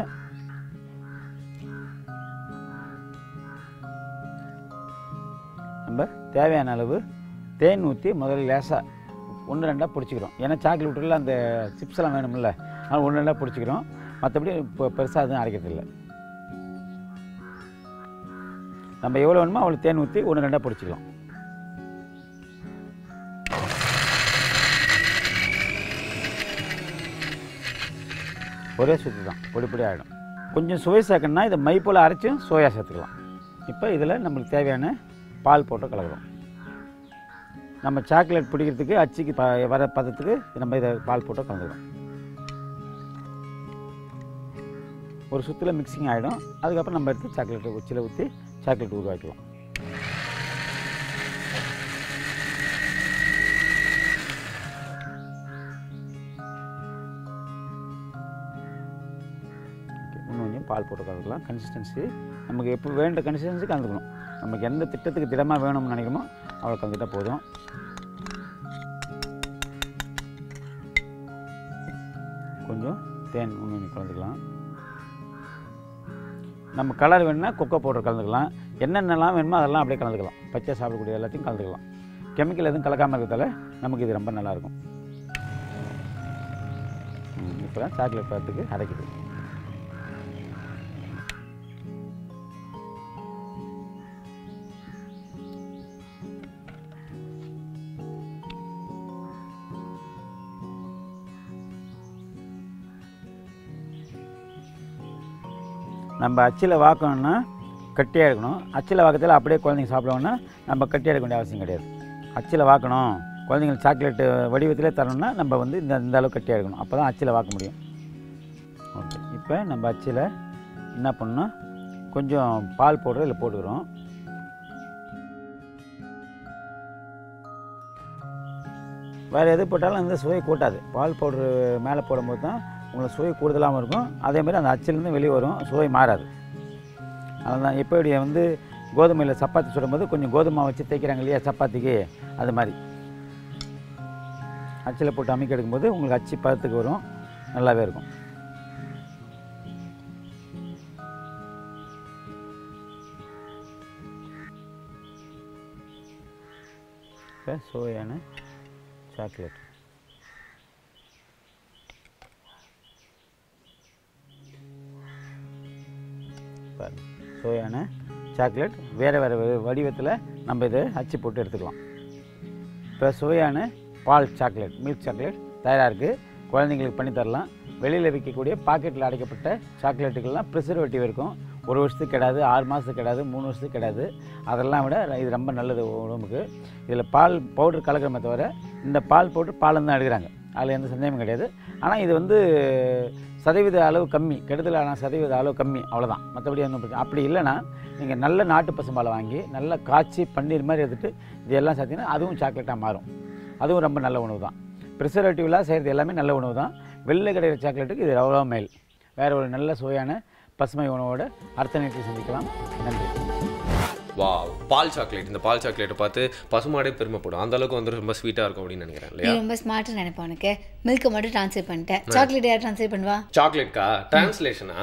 நம்ம தேவையான அளவு தேன் ஊற்றி முதல்ல லேசாக 1-2 பிடிச்சிக்கிறோம். ஏன்னா சாக்லேட் விட்டுல அந்த சிப்ஸ்லாம் வேணும்ல, அதனால் 1-2 பிடிச்சிக்கிறோம். மற்றபடி இப்போ பெருசாக எதுவும் அரைக்கிறதில்லை. நம்ம எவ்வளோ வேணுமோ அவ்வளோ தேன் ஊற்றி 1-2 பிடிச்சிக்கலாம். ஒரே சுற்றி தான் பொடி பொடி ஆகிடும். கொஞ்சம் சுவை சேர்க்கணுன்னா இதை மை போல் அரைச்சும் சோயா சேர்த்துக்கலாம். இப்போ இதில் நம்மளுக்கு தேவையான பால் போட்டு கலக்கிறோம். நம்ம சாக்லேட் பிடிக்கிறதுக்கு அச்சுக்கு வர பதத்துக்கு நம்ம இதை பால் போட்டு கலந்துக்கிறோம். ஒரு சுற்றில் மிக்சிங் ஆகிடும். அதுக்கப்புறம் நம்ம எடுத்து சாக்லேட் உச்சியில் ஊற்றி சாக்லேட் உருவாக்கலாம். இன்னும் பால் போட்டு கலந்துக்கலாம். கன்சிஸ்டன்சி நமக்கு எப்போ வேண்ட கன்சிஸ்டன்சி கலந்துக்கணும். நமக்கு எந்த திட்டத்துக்கு திடமாக வேணும்னு நினைக்கிறோமோ அவ்வளோ கலந்துட்டால் போதும். கொஞ்சம் தேன் இன்னும் கலந்துக்கலாம். நம்ம கலர் வேணும்னா கொக்கோ பவுடர் கலந்துக்கலாம். என்னென்னலாம் வேணுமோ அதெல்லாம் அப்படியே கலந்துக்கலாம். பச்சை சாப்பிடக்கூடிய எல்லாத்தையும் கலந்துக்கலாம். கெமிக்கல் எதுவும் கலக்காமல் இருக்கிறதால நமக்கு இது ரொம்ப நல்லாயிருக்கும். இப்போ தான் சாக்லேட் பழத்துக்கு அரைக்குது. நம்ம அச்சில் வாக்கணும்னா கட்டியாக இருக்கணும். அச்சில் வாக்கத்தில் அப்படியே குழந்தைங்க சாப்பிடணும்னா நம்ம கட்டியாக எடுக்க வேண்டிய அவசியம் கிடையாது. அச்சில் வாக்கணும், குழந்தைங்களுக்கு சாக்லேட்டு வடிவத்திலே தரணும்னா நம்ம வந்து இந்த அளவுக்கு கட்டியாக இருக்கணும். அப்போ தான் அச்சில் வாக்க முடியும். ஓகே, இப்போ நம்ம அச்சில் என்ன பண்ணணும், கொஞ்சம் பால் பவுடர் இதில் போட்டுக்கிறோம். வேறு எது போட்டாலும் அந்த சுவை கூட்டாது. பால் பவுட்ரு மேலே போடும்போது தான் உங்களுக்கு சுவை கூடுதலாகவும் இருக்கும். அதேமாதிரி அந்த அச்சிலேருந்து வெளியே வரும், சுவை மாறாது. அதனால் இப்போ இப்படி வந்து கோதுமையில் சப்பாத்தி சுடும்போது கொஞ்சம் கோதுமை வச்சு தேய்க்கிறாங்க இல்லையா சப்பாத்திக்கு, அது மாதிரி அச்சில் போட்டு அமைக்க எடுக்கும்போது உங்களுக்கு அச்சு பதத்துக்கு வரும், நல்லாவே இருக்கும். இப்போ சுவையான சாக்லேட் சுவையான சாக்லேட் வேறு வேறு வடிவத்தில் நம்ம இதை அச்சு போட்டு எடுத்துக்கலாம். இப்போ சுவையான பால் சாக்லேட், மில்க் சாக்லேட் தயாராக இருக்குது. குழந்தைங்களுக்கு பண்ணித்தரலாம். வெளியில் விற்கக்கூடிய பாக்கெட்டில் அடைக்கப்பட்ட சாக்லேட்டுக்கெல்லாம் ப்ரிசர்வேட்டிவ் இருக்கும். 1 வருஷத்துக்கு கிடையாது, 6 மாதத்துக்கு கிடையாது, 3 வருஷத்துக்கு கிடையாது. அதெல்லாம் விட இது ரொம்ப நல்லது உடம்புக்கு. இதில் பால் பவுடர் கலக்கிறமே தவிர இந்த பால் பவுடர் பாலம் தான் எடுக்கிறாங்க, அதில் எந்த சந்தேகமும் கிடையாது. ஆனால் இது வந்து சதவீத அளவு கம்மி, கெடுதலான சதவீத அளவு கம்மி, அவ்வளோதான். மற்றபடி ஒன்றும் பிரச்சனை. அப்படி இல்லைன்னா நீங்கள் நல்ல நாட்டு பசும்பாலை வாங்கி நல்லா காய்ச்சி பன்னீர் மாதிரி எடுத்துகிட்டு இதெல்லாம் சாத்திங்கன்னா அதுவும் சாக்லேட்டாக மாறும். அதுவும் ரொம்ப நல்ல உணவு தான். ப்ரிசர்வேட்டிவ்லாம் செய்கிறது எல்லாமே நல்ல உணவு தான். வெளில கிடைக்கிற சாக்லேட்டுக்கு இது எவ்வளோ மேல். வேறு ஒரு நல்ல சுவையான பசுமை உணவோட அடுத்த நேரத்தில் சந்திக்கலாம். நன்றி. வா, பால் சாக்லேட். இந்த பால் சாக்லேட்டை பார்த்து பசுமாடே பெருமைப்படும். அந்த அளவுக்கு வந்து ரொம்ப ஸ்வீட்டாக இருக்கும் அப்படின்னு நினைக்கிறேன் இல்லையா? ரொம்ப ஸ்மார்ட்டாக நினைப்பேன். உனக்கு மில்கை மட்டும் ட்ரான்ஸ்லேட் பண்ணிட்டேன். சாக்லேட் யார் ட்ரான்ஸ்லேட் பண்ணுவா? சாக்லேட்கா டிரான்ஸ்லேஷனா?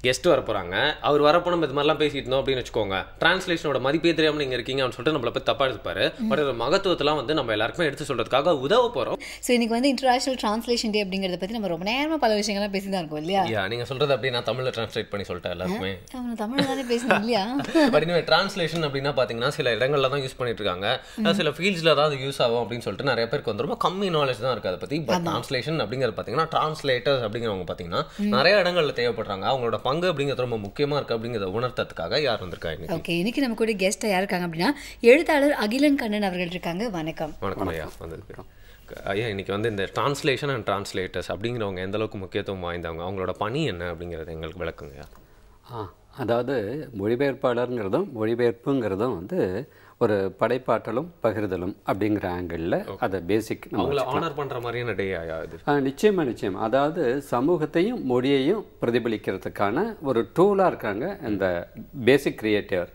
கெஸ்ட் வர போகிறாங்க, அவர் வரப்போ நம்ம இது மாதிரிலாம் பேசிட்டு இருந்தோம் அப்படின்னு வச்சுக்கோங்க. டிரான்ஸ்லேஷனோட மதிப்பே தெரியாமல் நீங்கள் இருக்கீங்க அப்படின்னு சொல்லிட்டு நம்மளை பற்றி தப்பாக எடுத்துப்பாரு. பட் அதோட மகத்துவத்தெல்லாம் வந்து நம்ம எல்லாருக்குமே எடுத்து சொல்கிறதுக்காக உதவ போகிறோம். ஸோ இன்னைக்கு வந்து இன்டர்நேஷனல் டிரான்ஸ்லேஷன் டே அப்படிங்கிறத பற்றி நம்ம ரொம்ப நேரமாக பல விஷயங்கள்லாம் பேசி தான் இருக்கோம் இல்லையா? நீங்கள் சொல்கிறது அப்படி நான் தமிழில் டிரான்ஸ்லேட் பண்ணி சொல்லிட்டேன் எல்லாருமே. அவனை தமிழ் தானே பேசணும் இல்லையா? பட் இனிமேல் டிரான்ஸ்லேஷன் அப்படின்னா பார்த்தீங்கன்னா சில இடங்களில் தான் யூஸ் பண்ணிட்டு இருக்காங்க, சில ஃபீல்ட்ஸில் ஏதாவது யூஸ் ஆகும் அப்படின்னு சொல்லிட்டு நிறைய பேருக்கு வந்து ரொம்ப கம்மி நாலேஜ் தான் இருக்குது அதை பற்றி. பட் டிரான்ஸ்லேஷன் அப்படிங்கிறது பார்த்தீங்கன்னா டிரான்ஸ்லேட்டர்ஸ் அப்படிங்கிறவங்க பார்த்தீங்கன்னா நிறைய இடங்களில் தேவைப்படுறாங்க. அவங்களோட பங்கு அப்படிங்கிறது ரொம்ப முக்கியமாக இருக்குது அப்படிங்கிறத உணர்த்ததுக்காக யார் வந்திருக்காங்க? ஓகே, இன்னைக்கு நம்ம கூட கெஸ்ட் யார் இருக்காங்க அப்படின்னா எழுத்தாளர் அகிலன் கண்ணன் அவர்கள் இருக்காங்க. வணக்கம். வணக்கம் ஐயா. வந்திருக்கிறோம் ஐயா. இன்னைக்கு வந்து இந்த டிரான்ஸ்லேஷன் அண்ட் டிரான்ஸ்லேட்டர்ஸ் அப்படிங்கிறவங்க எந்த அளவுக்கு முக்கியத்துவம் வாய்ந்தவங்க, அவங்களோட பணி என்ன அப்படிங்கிறது எங்களுக்கு விளக்குங்க. அதாவது மொழிபெயர்ப்பாளருங்கிறதும் மொழிபெயர்ப்புங்கிறதும் வந்து ஒரு படைப்பாற்றலும் பகிர்தலும் அப்படிங்கிற ஆங்கிளில் அதை பேசிக் ஆனர் பண்ணுற மாதிரியான டே ஆயா இது? நிச்சயம். அதாவது சமூகத்தையும் மொழியையும் பிரதிபலிக்கிறதுக்கான ஒரு டூலாக இருக்காங்க இந்த பேசிக் கிரியேட்டர்.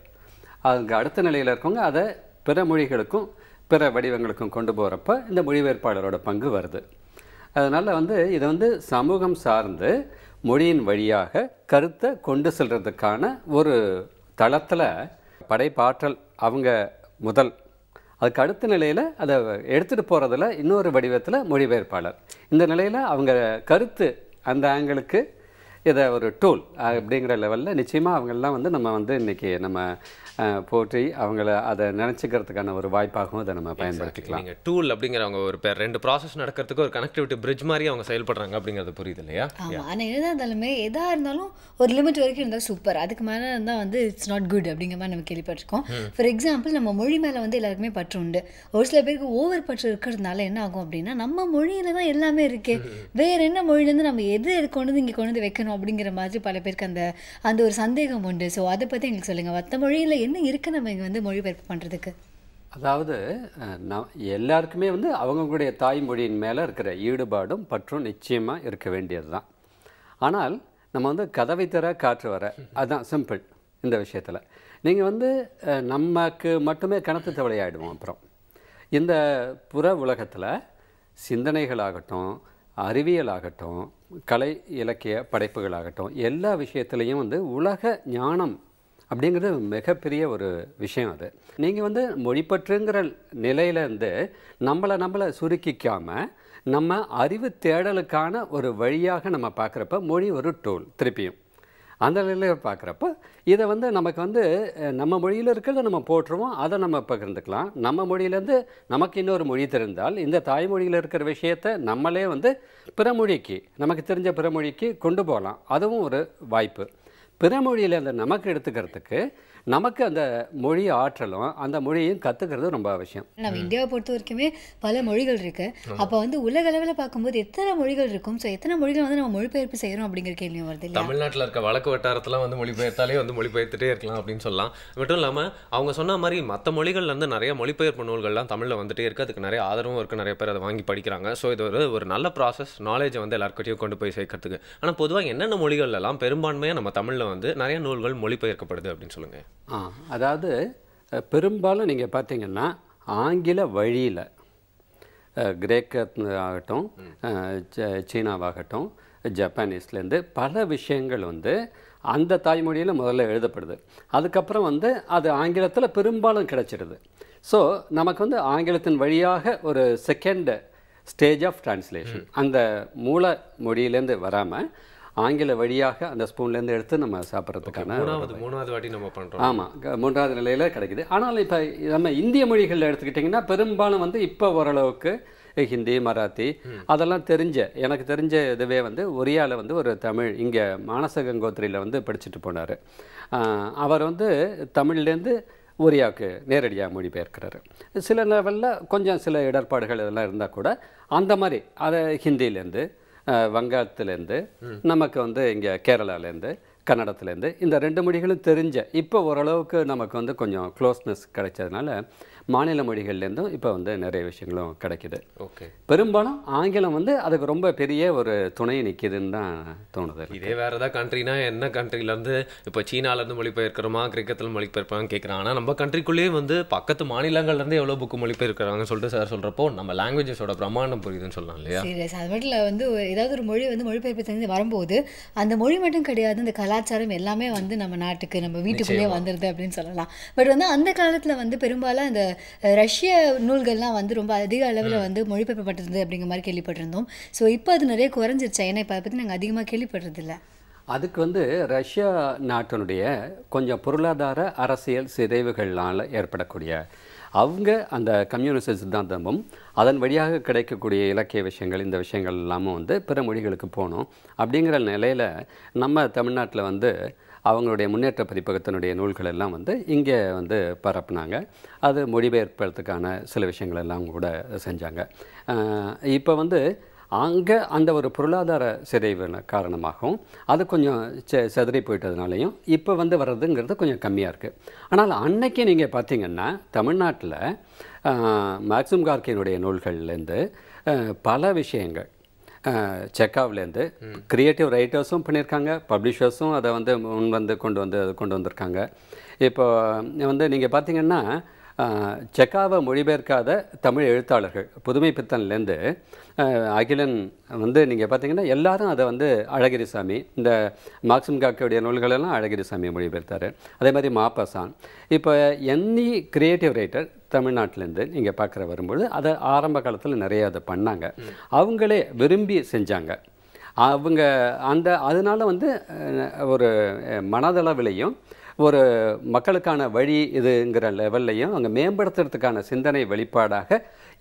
அதுக்கு அடுத்த நிலையில் இருக்கவங்க அதை பிற மொழிகளுக்கும் பிற வடிவங்களுக்கும் கொண்டு போகிறப்ப இந்த மொழிபெயர்ப்பாளரோட பங்கு வருது. அதனால் வந்து இதை வந்து சமூகம் சார்ந்து மொழியின் வழியாக கருத்தை கொண்டு செல்றதுக்கான ஒரு தளத்தில் படைப்பாற்றல் அவங்க முதல், அதுக்கு அடுத்த நிலையில் அதை எடுத்துகிட்டு போகிறதுல இன்னொரு வடிவத்தில் மொழிபெயர்ப்பாளர். இந்த நிலையில் அவங்க கருத்து அந்த ஆங்கிளுக்கு இதை ஒரு டூல் அப்படிங்கிற லெவலில் நிச்சயமாக அவங்கெல்லாம் வந்து நம்ம வந்து இன்றைக்கி நம்ம போற்றி அவங்கள அதை நினச்சிக்கிறதுக்கான ஒரு வாய்ப்பாகவும் அதை நம்ம பயன்படுத்திக்கலாம். நீங்கள் டூல் அப்படிங்கிறவங்க ஒரு பேர் 2 ப்ராசஸ் நடக்கிறதுக்கு ஒரு கனெக்டிவிட்டி பிரிட்ஜ் மாதிரி அவங்க செயல்படுறாங்க அப்படிங்கிறது புரியுது இல்லையா? ஆமாம். ஆனால் எதாக இருந்தாலுமே எதாக இருந்தாலும் ஒரு லிமிட் வரைக்கும் இருந்தால் சூப்பர், அதுக்கு மேலே இருந்தால் வந்து இட்ஸ் நாட் குட் அப்படிங்கிற மாதிரி நம்ம கேள்விப்பட்டிருக்கோம். ஃபார் எக்ஸாம்பிள் நம்ம மொழி மேலே வந்து எல்லாருக்குமே பற்று உண்டு. ஒரு சில பேருக்கு ஓவர் பற்று இருக்கிறதுனால என்ன ஆகும் அப்படின்னா நம்ம மொழியில தான் எல்லாமே இருக்கு, வேற என்ன மொழியிலேருந்து நம்ம எது கொண்டு வந்து இங்கே கொண்டு வந்து வைக்கணும் அப்படிங்கிற மாதிரி பல பேருக்கு அந்த ஒரு சந்தேகம் உண்டு. ஸோ அதை பற்றி எங்களுக்கு சொல்லுங்கள், மற்ற மொழியில் என்ன இருக்குது நம்ம இங்கே வந்து மொழிபெயர்ப்பு பண்ணுறதுக்கு? அதாவது எல்லாருக்குமே வந்து அவங்களுடைய தாய்மொழியின் மேலே இருக்கிற ஈடுபாடும் பற்றும் நிச்சயமாக இருக்க வேண்டியது தான். ஆனால் நம்ம வந்து கதவை தர காற்று வர, அதுதான் சிம்பிள் இந்த விஷயத்தில். நீங்கள் வந்து நமக்கு மட்டுமே கணத்து தவளையாயிடுவோம். அப்புறம் இந்த புற உலகத்தில் சிந்தனைகளாகட்டும், அறிவியலாகட்டும், கலை இலக்கிய படைப்புகளாகட்டும், எல்லா விஷயத்துலேயும் வந்து உலக ஞானம் அப்படிங்கிறது மிகப்பெரிய ஒரு விஷயம். அது நீங்கள் வந்து மொழிப்பற்றுங்கிற நிலையிலேருந்து நம்மளை சுருக்கிக்காமல் நம்ம அறிவு தேடலுக்கான ஒரு வழியாக நம்ம பார்க்குறப்ப மொழி ஒரு டூல். திருப்பியும் அந்த நிலையில் பார்க்குறப்ப இதை வந்து நமக்கு வந்து நம்ம மொழியில் இருக்கிறத நம்ம போட்டுருவோம், அதை நம்ம பகிர்ந்துக்கலாம். நம்ம மொழியிலேருந்து நமக்கு இன்னொரு மொழி தெரிந்தால் இந்த தாய்மொழியில் இருக்கிற விஷயத்தை நம்மளே வந்து பிற மொழிக்கு, நமக்கு தெரிஞ்ச பிற மொழிக்கு கொண்டு போகலாம். அதுவும் ஒரு வாய்ப்பு. பிற மொழியில் அந்த நமக்கு எடுத்துக்கிறதுக்கு நமக்கு அந்த மொழி ஆற்றலும் அந்த மொழியையும் கற்றுக்கிறது ரொம்ப அவசியம். நம்ம இந்தியாவை பொறுத்த வரைக்குமே பல மொழிகள் இருக்கு. அப்போ வந்து உலக அளவில் பார்க்கும்போது எத்தனை மொழிகள் இருக்கும்? ஸோ எத்தனை மொழிகள் வந்து நம்ம மொழிபெயர்ப்பு செய்கிறோம் அப்படிங்கிற கேள்வி வருது இல்லை? தமிழ்நாட்டில் இருக்க வழக்கு வட்டாரத்தெல்லாம் வந்து மொழிபெயர்த்தாலே வந்து மொழிபெயர்த்துட்டே இருக்கலாம் அப்படின்னு சொல்லலாம். மட்டும் இல்லாமல் அவங்க சொன்ன மாதிரி மற்ற மொழிகள்லேருந்து நிறைய மொழிபெயர்ப்பு நூல்கள்லாம் தமிழில் வந்துட்டே இருக்குது. அதுக்கு நிறைய ஆதரவும் இருக்குது, நிறைய பேர் அதை வாங்கி படிக்கிறாங்க. ஸோ இது ஒரு நல்ல ப்ராசஸ், நாலேஜை வந்து எல்லாருக்கிட்டையும் கொண்டு போய் சேர்க்கறதுக்கு. ஆனால் பொதுவாக என்னென்ன மொழிகள்லாம் பெரும்பான்மையாக நம்ம தமிழில் வந்து நிறைய நூல்கள் மொழிபெயர்க்கப்படுது அப்படின்னு சொல்லுங்கள். அதாவது பெரும்பாலும் நீங்கள் பார்த்தீங்கன்னா ஆங்கில வழியில் கிரேக்க ஆகட்டும், சீனாவாகட்டும், ஜப்பானீஸ்லேருந்து பல விஷயங்கள் வந்து அந்த தாய்மொழியில் முதல்ல எழுதப்படுது. அதுக்கப்புறம் வந்து அது ஆங்கிலத்தில் பெரும்பாலும் கிடைச்சிடுது. ஸோ நமக்கு வந்து ஆங்கிலத்தின் வழியாக ஒரு செகண்ட் ஸ்டேஜ் ஆஃப் டிரான்ஸ்லேஷன் அந்த மூல மொழியிலேருந்து வராமல் ஆங்கில வழியாக அந்த ஸ்பூன்லேருந்து எடுத்து நம்ம சாப்பிட்றதுக்கான மூணாவது வாட்டி நம்ம பண்ணுறோம். ஆமாம், மூன்றாவது நிலையில் கிடைக்குது. ஆனால் இப்போ நம்ம இந்திய மொழிகளில் எடுத்துக்கிட்டிங்கன்னா பெரும்பாலும் வந்து இப்போ ஓரளவுக்கு ஹிந்தி, மராத்தி அதெல்லாம் எனக்கு தெரிஞ்ச இதுவே வந்து ஒரியாவில் வந்து ஒரு தமிழ் இங்கே மானச கங்கோத்ரியில் வந்து படிச்சுட்டு போனார். அவர் வந்து தமிழ்லேருந்து ஒரியாவுக்கு நேரடியாக மொழிபெயர்க்கிறாரு. சில லெவலில் கொஞ்சம் சில இடர்பாடுகள் இதெல்லாம் இருந்தால் கூட அந்த மாதிரி அதை ஹிந்திலேருந்து, வங்காளத்துலேருந்து, நமக்கு வந்து இங்கே கேரளாலேருந்து, கன்னடத்துலேருந்து இந்த 2 மொழிகளும் தெரிஞ்ச இப்போ ஓரளவுக்கு நமக்கு வந்து கொஞ்சம் க்ளோஸ்னஸ் கிடைச்சதுனால மாநில மொழிகள்லேருந்தும் இப்போ வந்து நிறைய விஷயங்களும் கிடைக்குது. ஓகே, பெரும்பாலும் ஆங்கிலம் வந்து அதுக்கு ரொம்ப பெரிய ஒரு துணை நிற்கிதுன்னு தான் தோணுது. இதே வேறு ஏதாவது கண்ட்ரினா என்ன கண்ட்ரிலேருந்து இப்போ சீனாலேருந்து மொழிபெயர்க்கிறோமா, கிரிக்கெட்டில் மொழிபெயர்ப்பான்னு கேட்குறாங்க. ஆனால் நம்ம கண்ட்ரிக்குள்ளேயே வந்து பக்கத்து மாநிலங்கள்லேருந்து எவ்வளோ புக்கு மொழிபெயர்க்கிறாங்கன்னு சொல்லிட்டு சார் சொல்கிறப்போ நம்ம லாங்குவேஜஸோட பிரமாண்டம் புரியுதுன்னு சொல்லலாம் இல்லையா? சீரியஸ். அது மட்டும் இல்லை, வந்து ஏதாவது ஒரு மொழி வந்து மொழிபெயர்ப்பு செஞ்சு வரும்போது அந்த மொழி மட்டும் கிடையாது, இந்த கலாச்சாரம் எல்லாமே வந்து நம்ம நாட்டுக்கு, நம்ம வீட்டுக்குள்ளேயே வந்துடுது அப்படின்னு சொல்லலாம். பட் வந்து அந்த காலத்தில் வந்து பெரும்பாலும் இந்த ரஷ்ய நூல்கள்லாம் வந்து ரொம்ப அதிக அளவில் வந்து மொழிபெயர்க்கப்பட்டிருந்தது அப்படிங்கிற மாதிரி கேள்விப்பட்டிருந்தோம். ஸோ இப்போ அது நிறைய குறைஞ்சிருச்சு. ஏன்னா இப்போ அதை பற்றி நாங்கள் அதிகமாக கேள்விப்படுறதில்ல. அதுக்கு வந்து ரஷ்யா நாட்டினுடைய கொஞ்சம் பொருளாதார அரசியல் சிதைவுகளால் ஏற்படக்கூடிய அவங்க அந்த கம்யூனிச சித்தாந்தமும் அதன் வழியாக கிடைக்கக்கூடிய இலக்கிய விஷயங்கள், இந்த விஷயங்கள் எல்லாமும் வந்து பிற மொழிகளுக்கு போகணும் அப்படிங்கிற நிலையில் நம்ம தமிழ்நாட்டில் வந்து அவங்களுடைய முன்னேற்ற பதிப்பகத்தினுடைய நூல்கள் எல்லாம் வந்து இங்கே வந்து பரப்புனாங்க. அது மொழிபெயர்ப்பதற்கான சில விஷயங்கள் எல்லாம் கூட செஞ்சாங்க. இப்போ வந்து அங்கே அந்த ஒரு பொருளாதார சிதைவு காரணமாகவும் அது கொஞ்சம் செதறி போயிட்டதுனாலையும் இப்போ வந்து வர்றதுங்கிறது கொஞ்சம் கம்மியாக இருக்குது. ஆனால் அன்னைக்கு நீங்கள் பார்த்தீங்கன்னா தமிழ்நாட்டில் மேக்சிம் கார்கியினுடைய நூல்கள்லேருந்து பல விஷயங்கள், செக்காவ்லேருந்து கிரியேட்டிவ் ரைட்டர்ஸும் பண்ணியிருக்காங்க, பப்ளிஷர்ஸும் அதை வந்து முன் கொண்டு வந்திருக்காங்க. இப்போ வந்து நீங்கள் பார்த்தீங்கன்னா செக்காவை மொழிபெயர்க்காத தமிழ் எழுத்தாளர்கள் புதுமை பித்தன்லேருந்து அகிலன் வந்து நீங்கள் பார்த்தீங்கன்னா எல்லாரும் அதை வந்து அழகிரிசாமி, இந்த மார்க்சிம் கார்கியுடைய நூல்களெல்லாம் அழகிரிசாமியை மொழிபெயர்த்தார். அதே மாதிரி மாப்பசான். இப்போ எண்ணி கிரியேட்டிவ் ரைட்டர் தமிழ்நாட்டிலேருந்து நீங்கள் பார்க்குற வரும்போது அதை ஆரம்ப காலத்தில் நிறைய அதை பண்ணாங்க, அவங்களே விரும்பி செஞ்சாங்க. அவங்க அதனால வந்து ஒரு மனதளவிலையும் ஒரு மக்களுக்கான வழி இதுங்கிற லெவல்லையும் அங்கே மேம்படுத்துறதுக்கான சிந்தனை வெளிப்பாடாக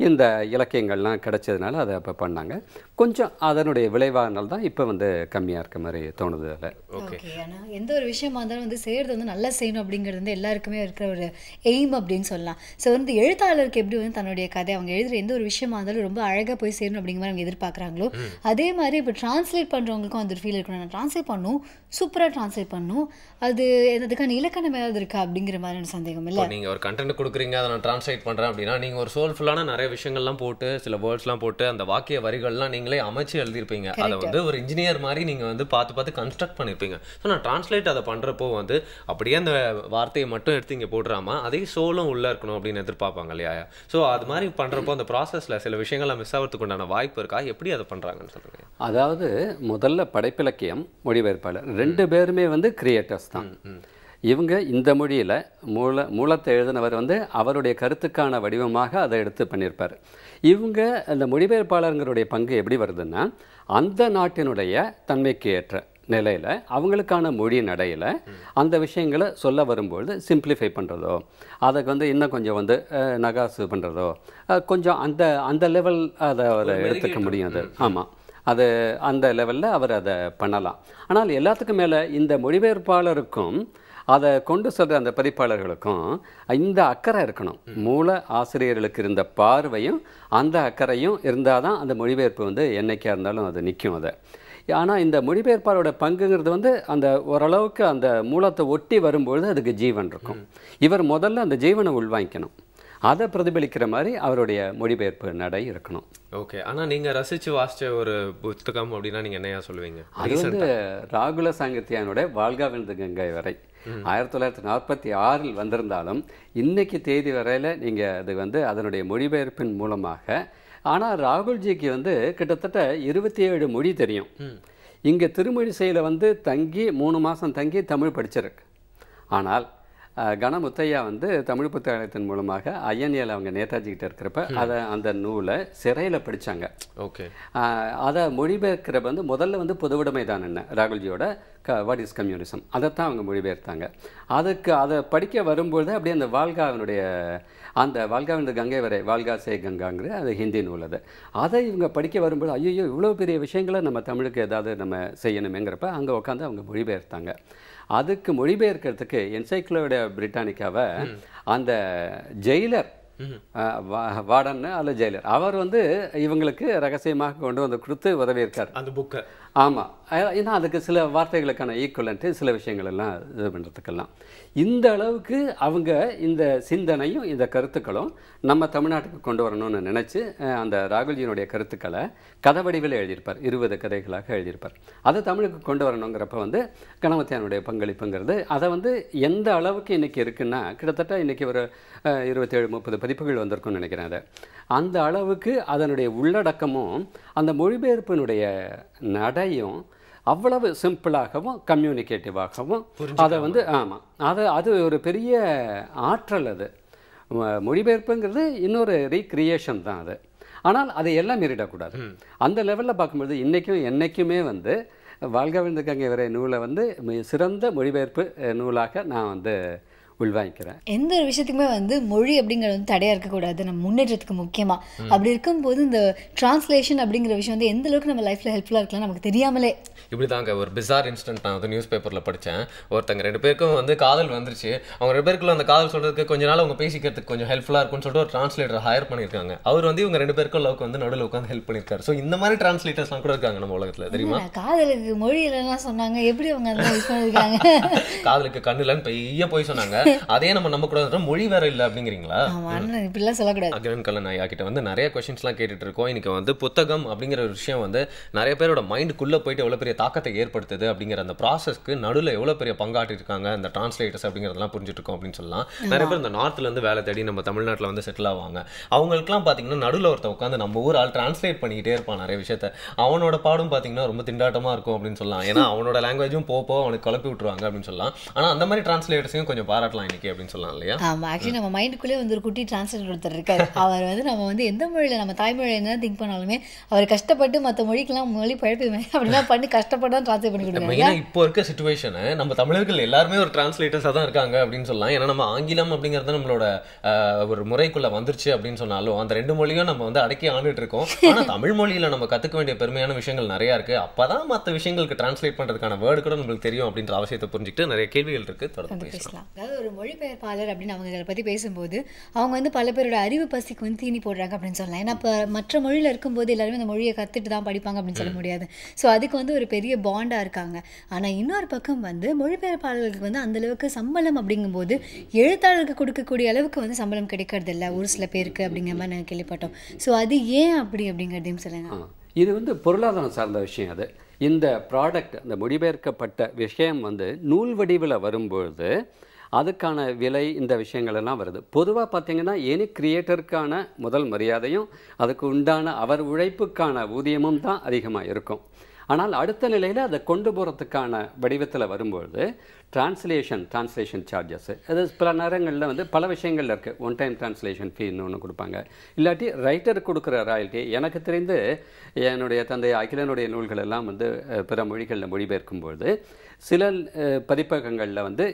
இந்த இலக்கியங்கள்லாம் கிடைச்சதுனால அதை அப்போ பண்ணாங்க. கொஞ்சம் அதனுடைய விளைவானால் தான் இப்போ வந்து கம்மியாக இருக்க மாதிரி தோணுது. அதில் ஓகே. ஆனால் எந்த ஒரு விஷயமா இருந்தாலும் வந்து செய்கிறது வந்து நல்லா செய்யணும் அப்படிங்கிறது வந்து எல்லாருக்குமே இருக்கிற ஒரு எய்ம் அப்படின்னு சொல்லலாம். ஸோ வந்து எழுத்தாளருக்கு எப்படி வந்து தன்னுடைய கதை அவங்க எழுதுகிற எந்த ஒரு விஷயமா இருந்தாலும் ரொம்ப அழகாக போய் சேரணும் அப்படிங்கிற மாதிரி அவங்க எதிர்பார்க்குறாங்களோ, அதே மாதிரி இப்போ ட்ரான்ஸ்லேட் பண்ணுறவங்களுக்கும் அந்த ஒரு ஃபீல் இருக்கணும். நான் ட்ரான்ஸ்லேட் பண்ணணும், சூப்பராக ட்ரான்ஸ்லேட் பண்ணணும், அது அதுக்கான இலக்கணம் ஏதாவது இருக்கா அப்படிங்கிற மாதிரியான சந்தேகம் இல்லை. நீங்கள் ஒரு கண்டென்ட் கொடுக்குறீங்க, அதை நான் ட்ரான்ஸ்லேட் பண்ணுறேன் அப்படின்னா நீங்கள் ஒரு சோல்ஃபுல்லான நிறைய விஷயங்கள்லாம் போட்டு சில வேர்ட்ஸ்லாம் போட்டு அந்த வாக்கிய வரிகள்லாம் நீங்களே அமைச்சு எழுதியிருப்பீங்க. அதை வந்து ஒரு இன்ஜினியர் மாதிரி நீங்கள் வந்து பார்த்து கன்ஸ்ட்ரக்ட் பண்ணியிருப்பீங்க. ஸோ நான் ட்ரான்ஸ்லேட் அதை பண்ணுறப்போ வந்து அப்படியே அந்த வார்த்தையை மட்டும் எடுத்து இங்கே போட்டுறாம அதே சோலும் உள்ளே இருக்கணும் அப்படின்னு எதிர்பார்ப்பாங்க இல்லையா? ஸோ அது மாதிரி பண்ணுறப்போ அந்த ப்ராசஸில் சில விஷயங்கள்லாம் மிஸ் ஆகிறதுக்கு உண்டான வாய்ப்பு இருக்கா? எப்படி அதை பண்ணுறாங்கன்னு சொல்லுங்கள். அதாவது முதல்ல படைப்பிலக்கியம், மொழிபெயர்ப்பாளர் 2 பேருமே வந்து கிரியேட்டர்ஸ் தான். இவங்க இந்த மொழியில் மூலத்தை எழுதினவர் வந்து அவருடைய கருத்துக்கான வடிவமாக அதை எடுத்து பண்ணியிருப்பார். இவங்க அந்த மொழிபெயர்ப்பாளருங்களுடைய பங்கு எப்படி வருதுன்னா, அந்த நாட்டினுடைய தன்மைக்கு ஏற்ற நிலையில் அவங்களுக்கான மொழி நடையில் அந்த விஷயங்களை சொல்ல வரும்பொழுது சிம்பிளிஃபை பண்ணுறதோ, அதை வந்து இன்னும் கொஞ்சம் வந்து நகாசு பண்ணுறதோ, கொஞ்சம் அந்த லெவல் அதை எடுத்துக்க முடியும். அது ஆமாம், அது அந்த லெவலில் அவர் அதை பண்ணலாம். ஆனால் எல்லாத்துக்கும் மேலே இந்த மொழிபெயர்ப்பாளருக்கும் அதை கொண்டு சொல்கிற அந்த பதிப்பாளர்களுக்கும் இந்த அக்கறை இருக்கணும். மூல ஆசிரியர்களுக்கு இருந்த பார்வையும் அந்த அக்கறையும் இருந்தால் தான் அந்த மொழிபெயர்ப்பு வந்து என்னைக்காக இருந்தாலும் அது நிற்கும். அதை ஆனால் இந்த மொழிபெயர்ப்பாளரோட பங்குங்கிறது வந்து அந்த ஓரளவுக்கு அந்த மூலத்தை ஒட்டி வரும்பொழுது அதுக்கு ஜீவன் இருக்கும். இவர் முதல்ல அந்த ஜீவனை உள்வாங்கிக்கணும். அதை பிரதிபலிக்கிற மாதிரி அவருடைய மொழிபெயர்ப்பு நடை இருக்கணும். ஓகே. ஆனால் நீங்கள் ரசித்து வாசித்த ஒரு புத்தகம் அப்படின்னா நீங்கள் என்னையா சொல்லுவீங்க? அது வந்து ராகுல சாங்கித்யானுடைய வாழ்காவினது கங்கை வரை 1946 வந்திருந்தாலும் இன்னைக்கு தேதி வரையில் நீங்கள் அது வந்து அதனுடைய மொழிபெயர்ப்பின் மூலமாக. ஆனால் ராகுல்ஜிக்கு வந்து கிட்டத்தட்ட 27 மொழி தெரியும். இங்கே திருமொழிசையில் வந்து தங்கி 3 மாதம் தங்கி தமிழ் படிச்சிருக்கு. ஆனால் கணமுத்தையா வந்து தமிழ் புத்தகத்தின் மூலமாக ஐஎன்ஏல அவங்க நேதாஜிக்கிட்ட இருக்கிறப்ப அதை அந்த நூலை சிறையில் படித்தாங்க. ஓகே. அதை மொழிபெயர்க்கிற வந்து முதல்ல வந்து பொதுவுடைமை தான் என்ன ராகுல்ஜியோட வாட் இஸ் கம்யூனிசம், அதைத்தான் அவங்க மொழிபெயர்த்தாங்க. அதை படிக்க வரும்பொழுது அப்படியே அந்த வாழ்காவினுடைய அந்த வாழ்காவினது கங்கை வரை வாழ்கா சே கங்காங்கிற அது ஹிந்தி நூல். அதை இவங்க படிக்க வரும்போது ஐயோ இவ்வளோ பெரிய விஷயங்களை நம்ம தமிழுக்கு ஏதாவது நம்ம செய்யணுமேங்கிறப்ப அங்கே உட்காந்து அவங்க மொழிபெயர்த்தாங்க. அதுக்கு மொழிபெயர்க்கிறதுக்கு என்சைக்ளோபீடியா பிரிட்டானிக்காவை அந்த ஜெயிலர் வார்டன் அல்ல ஜெயிலர் அவர் வந்து இவங்களுக்கு ரகசியமாக கொண்டு வந்து கொடுத்து உதவியிருக்கார் அந்த புக்கை. ஆமாம், ஏன்னா அதுக்கு சில வார்த்தைகளுக்கான ஈக்குவலன்ட்டு சில விஷயங்கள் எல்லாம் இது பண்ணுறதுக்கெல்லாம் இந்த அளவுக்கு அவங்க இந்த சிந்தனையும் இந்த கருத்துக்களும் நம்ம தமிழ்நாட்டுக்கு கொண்டு வரணும்னு நினச்சி அந்த ராகுல்ஜியினுடைய கருத்துக்களை கதை வடிவில் எழுதியிருப்பார். 20 கதைகளாக எழுதியிருப்பார். அதை தமிழுக்கு கொண்டு வரணுங்கிறப்ப வந்து கணமத்தியானுடைய பங்களிப்புங்கிறது அதை வந்து எந்த அளவுக்கு இன்றைக்கி இருக்குன்னா கிட்டத்தட்ட இன்றைக்கி ஒரு 27-30 பதிப்புகள் வந்திருக்கும்னு நினைக்கிறேன். அதை அந்த அளவுக்கு அதனுடைய உள்ளடக்கமும் அந்த மொழிபெயர்ப்பினுடைய நடையும் அவ்வளவு சிம்பிளாகவும் கம்யூனிகேட்டிவாகவும் அதை வந்து ஆமாம் அது ஒரு பெரிய ஆற்றல். அது மொழிபெயர்ப்புங்கிறது இன்னொரு ரீக்ரியேஷன் தான் அது. ஆனால் அதை எல்லாம் மீறிடக்கூடாது. அந்த லெவலில் பார்க்கும்போது இன்றைக்கும் என்றைக்குமே வந்து வாழ்காவினது கங்கை வரை நூலை வந்து சிறந்த மொழிபெயர்ப்பு நூலாக நான் வந்து உள்வாங்கிக்கிறேன். எந்த ஒரு விஷயத்துக்குமே வந்து மொழி அப்படிங்கிறது வந்து தடையாக இருக்கக்கூடாது நம்ம முன்னேற்றத்துக்கு முக்கியமாக. அப்படி இருக்கும்போது இந்த டிரான்ஸ்லேஷன் அப்படிங்கிற விஷயம் வந்து எந்த அளவுக்கு நம்ம லைஃப்பில் ஹெல்ப்ஃபுல்லாக இருக்கலாம் நமக்கு தெரியாமலே. இப்படி தாங்க ஒரு பிசார் இன்ஸ்டன்ட் நான் வந்து நியூஸ் பேப்பரில் படித்தேன். ஒருத்தங்க 2 பேருக்கும் வந்து காதல் வந்துருச்சு. அவங்க 2 பேருக்குள்ள அந்த காதல் சொல்கிறதுக்கு கொஞ்ச நாள் அவங்க பேசிக்கிறதுக்கு கொஞ்சம் ஹெல்ப்ஃபுல்லாக இருக்கும்னு சொல்லிட்டு ஒரு டிரான்ஸ்லேட்டர் ஹையர் பண்ணியிருக்காங்க. அவர் வந்து இவங்க 2 பேருக்கும் லவ்க்கு வந்து நடுவில் உட்காந்து ஹெல்ப் பண்ணியிருக்காரு. ஸோ இந்த மாதிரி டிரான்ஸ்லேட்டர்ஸ்லாம் கூட இருக்காங்க நம்ம உலகத்தில், தெரியுமா? காதலுக்கு மொழி இல்லைன்னா சொன்னாங்க, எப்படி அவங்க அதெல்லாம் யூஸ் பண்ணியிருக்காங்க? காதலுக்கு கண்ணு இல்லைன்னு பெய்ய போய் சொன்னாங்க. அதே நம்ம நம்ப கூடாது, மொழி வேற இல்லை அப்படிங்கிறீங்களா? இப்படிலாம் சொல்லக்கூடாது. அகிலன் கல்லன் ஐயா கிட்ட வந்து நிறைய கொஸ்டின்ஸ்லாம் கேட்டுட்டு இருக்கோம். இன்னைக்கு வந்து புத்தகம் அப்படிங்கிற ஒரு விஷயம் வந்து நிறைய பேரோட மைண்டுக்குள்ளே போயிட்டு எவ்வளோ பெரிய தாக்கத்தை ஏற்படுத்துது அப்படிங்கிற அந்த ப்ராசஸ்க்கு நடுவில் எவ்வளோ பெரிய பங்காட்டி இருக்காங்க இந்த டிரான்ஸ்லேட்டர்ஸ் அப்படிங்கிறதெல்லாம் புரிஞ்சுட்டு இருக்கோம் அப்படின்னு சொல்லலாம். நிறைய பேர் இந்த நார்த்லேருந்து வேலை தேடி நம்ம தமிழ்நாட்டில் வந்து செட்டில் ஆவாங்க. அவங்களுக்குலாம் பார்த்தீங்கன்னா நடுவில் ஒருத்த உட்காந்து நம்ம ஊர் ஆள் டிரான்ஸ்லேட் பண்ணிக்கிட்டே இருப்பான் நிறைய விஷயத்த. அவனோட பாடும் பார்த்தீங்கன்னா ரொம்ப திண்டாட்டமாக இருக்கும் அப்படின்னு சொல்லலாம். ஏன்னா அவனோட லாங்குவேஜும் போக அவனுக்கு குழப்பி விட்டுருவாங்க அப்படின்னு சொல்லலாம். ஆனால் அந்த மாதிரி டிரான்ஸ்லேட்டர்ஸையும் கொஞ்சம் பாராட்டலாம். பார்க்கலாம் இன்னைக்கு அப்படின்னு சொல்லலாம் இல்லையா? ஆமாம், ஆக்சுவலி நம்ம மைண்டுக்குள்ளே வந்து ஒரு குட்டி டிரான்ஸ்லேட்டர் ஒருத்தர் இருக்காரு. அவர் வந்து நம்ம வந்து எந்த மொழியில் நம்ம தாய்மொழி என்ன திங்க் பண்ணாலுமே அவர் கஷ்டப்பட்டு மற்ற மொழிக்கெல்லாம் மொழி பழப்புமே அப்படிலாம் பண்ணி கஷ்டப்பட்டு தான் ட்ரான்ஸ்லேட் பண்ணி கொடுக்குறாங்க. மெயினாக இப்போ இருக்க சுச்சுவேஷனை நம்ம தமிழர்கள் எல்லாருமே ஒரு டிரான்ஸ்லேட்டர்ஸாக தான் இருக்காங்க அப்படின்னு சொல்லலாம். ஏன்னா நம்ம ஆங்கிலம் அப்படிங்கிறது நம்மளோட ஒரு முறைக்குள்ளே வந்துருச்சு அப்படின்னு சொன்னாலும் அந்த 2 மொழியும் நம்ம வந்து அடக்கி ஆண்டுட்டு இருக்கோம். ஆனால் தமிழ் மொழியில் நம்ம கற்றுக்க வேண்டிய பெருமையான விஷயங்கள் நிறையா இருக்குது. அப்போ தான் மற்ற விஷயங்களுக்கு டிரான்ஸ்லேட் பண்ணுறதுக்கான வேர்டு கூட நம்மளுக்கு தெரியும் அப்படின்ற அவசியத்தை புரிஞ்சுக்கிட்டு நிறைய கேள்விகள் இருக்குது. தொடர்ந்து பேசலாம். அதாவது ஒரு மொழிபெயர்ப்பாளர் அப்படின்னு அவங்க இதை பற்றி பேசும்போது அவங்க வந்து பல பேரோட அறிவு பசிக்கு வந்து தீனி போடுறாங்க அப்படின்னு சொல்லலாம். ஏன்னா இப்போ மற்ற மொழியில் இருக்கும்போது எல்லாருமே அந்த மொழியை கற்றுட்டு தான் படிப்பாங்க அப்படின்னு சொல்ல முடியாது. ஸோ அதுக்கு வந்து ஒரு பெரிய பாண்டாக இருக்காங்க. ஆனால் இன்னொரு பக்கம் வந்து மொழிபெயர்ப்பாளர்களுக்கு வந்து அந்தளவுக்கு சம்பளம் அப்படிங்கும்போது எழுத்தாளருக்கு கொடுக்கக்கூடிய அளவுக்கு வந்து சம்பளம் கிடைக்கிறது இல்லை ஒரு சில பேருக்கு அப்படிங்கிற மாதிரி நாங்கள் கேள்விப்பட்டோம். ஸோ அது ஏன் அப்படிங்கிறதையும் சொல்லுங்கள். இது வந்து பொருளாதாரம் சார்ந்த விஷயம். அது இந்த ப்ராடக்ட், இந்த மொழிபெயர்க்கப்பட்ட விஷயம் வந்து நூல் வடிவில் வரும்பொழுது அதுக்கான விலை, இந்த விஷயங்கள் எல்லாம் வருது. பொதுவாக பார்த்தீங்கன்னா எனி கிரியேட்டருக்கான முதல் மரியாதையும் அதுக்கு உண்டான அவர் உழைப்புக்கான ஊதியமும் தான் அதிகமாக இருக்கும். ஆனால் அடுத்த நிலையில் அதை கொண்டு போகிறதுக்கான வடிவத்தில் வரும்பொழுது டிரான்ஸ்லேஷன் சார்ஜஸ், அது பல நேரங்களில் வந்து பல விஷயங்கள் இருக்குது. ஒன் டைம் டிரான்ஸ்லேஷன் ஃபீன்னு ஒன்று கொடுப்பாங்க. இல்லாட்டி ரைட்டருக்கு கொடுக்குற ராயல்ட்டி. எனக்கு தெரிந்து என்னுடைய தந்தை அகிலனுடைய நூல்கள் எல்லாம் வந்து பிற மொழிகளில் மொழிபெயர்க்கும்பொழுது சில பதிப்பகங்களில் வந்து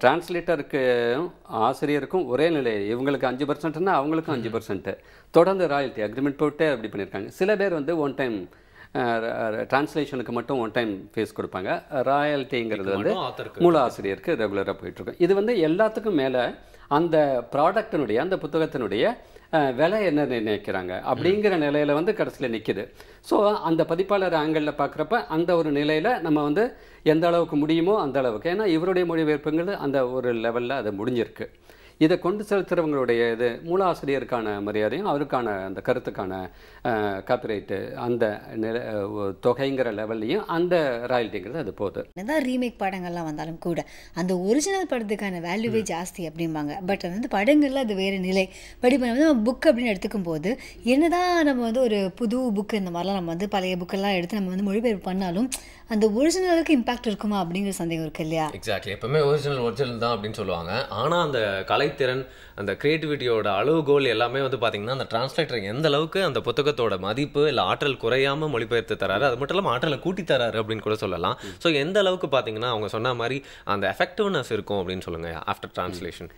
டிரான்ஸ்லேட்டருக்கும் ஆசிரியருக்கும் ஒரே நிலை, இவங்களுக்கு 5%ன்னா அவங்களுக்கும் 5% தொடர்ந்து ராயல்ட்டி அக்ரிமெண்ட் போட்டு அப்படி பண்ணியிருக்காங்க. சில பேர் வந்து ஒன் டைம் டிரான்ஸ்லேஷனுக்கு மட்டும் ஒன் டைம் ஃபீஸ் கொடுப்பாங்க. ராயல்ட்டிங்கிறது வந்து மூல ஆசிரியருக்கு ரெகுலராக போயிட்டுருக்கும். இது வந்து எல்லாத்துக்கும் மேலே அந்த ப்ராடக்டினுடைய, அந்த புத்தகத்தினுடைய விலை என்ன நிர்ணயிக்கிறாங்க அப்படிங்கிற நிலையில் வந்து கடைசியில் நிற்கிது. ஸோ அந்த பதிப்பாளர் ஆங்கிளில் பார்க்குறப்ப அந்த ஒரு நிலையில் நம்ம வந்து எந்த அளவுக்கு முடியுமோ அந்த அளவுக்கு, ஏன்னா இவருடைய மொழிபெயர்ப்புங்கிறது அந்த ஒரு லெவலில் அது முடிஞ்சிருக்கு. இதை கொண்டு செலுத்துகிறவங்களுடைய இது மூல ஆசிரியருக்கான மரியாதையும் அவருக்கான அந்த கருத்துக்கான காப்பிரைட்டு அந்த தொகைங்கிற லெவல்லையும் அந்த ராயல்ட்டிங்கிறது அது போகுது. என்னதான் ரீமேக் படங்கள்லாம் வந்தாலும் கூட அந்த ஒரிஜினல் படத்துக்கான வேல்யூவே ஜாஸ்தி அப்படிம்பாங்க. பட் அது வந்து படங்கள்ல அது வேறு நிலை. பட் இப்போ வந்து நம்ம புக் அப்படின்னு எடுத்துக்கும் போது என்னதான் நம்ம வந்து ஒரு புது புக் இந்த மாதிரிலாம் நம்ம வந்து பழைய புக்கெல்லாம் எடுத்து நம்ம வந்து மொழிபெயர்ப்பு பண்ணாலும் அந்த ஒரிஜினலுக்கு இம்பாக்ட் இருக்குமா அப்படிங்கிற சந்தேகம் இருக்கு இல்லையா? எக்ஸாக்ட்லி. எப்பவுமே ஒரிஜினல் தான் அப்படின்னு சொல்லுவாங்க. ஆனால் அந்த கலைத்திறன், அந்த கிரியேட்டிவிட்டியோட அளவுகோல் எல்லாமே வந்து பார்த்தீங்கன்னா அந்த டிரான்ஸ்லேட்டர் எந்த அளவுக்கு அந்த புத்தகத்தோட மதிப்பு இல்லை ஆற்றல் குறையாமல் மொழிபெயர்த்து தராரு, அது மட்டும் இல்லாமல் ஆற்றலை கூட்டி தராரு அப்படின்னு கூட சொல்லலாம். ஸோ எந்த அளவுக்கு பார்த்தீங்கன்னா அவங்க சொன்ன மாதிரி அந்த எஃபெக்டிவ்னஸ் இருக்கும் அப்படின்னு சொல்லுங்க ஆஃப்டர் டிரான்ஸ்லேஷன்.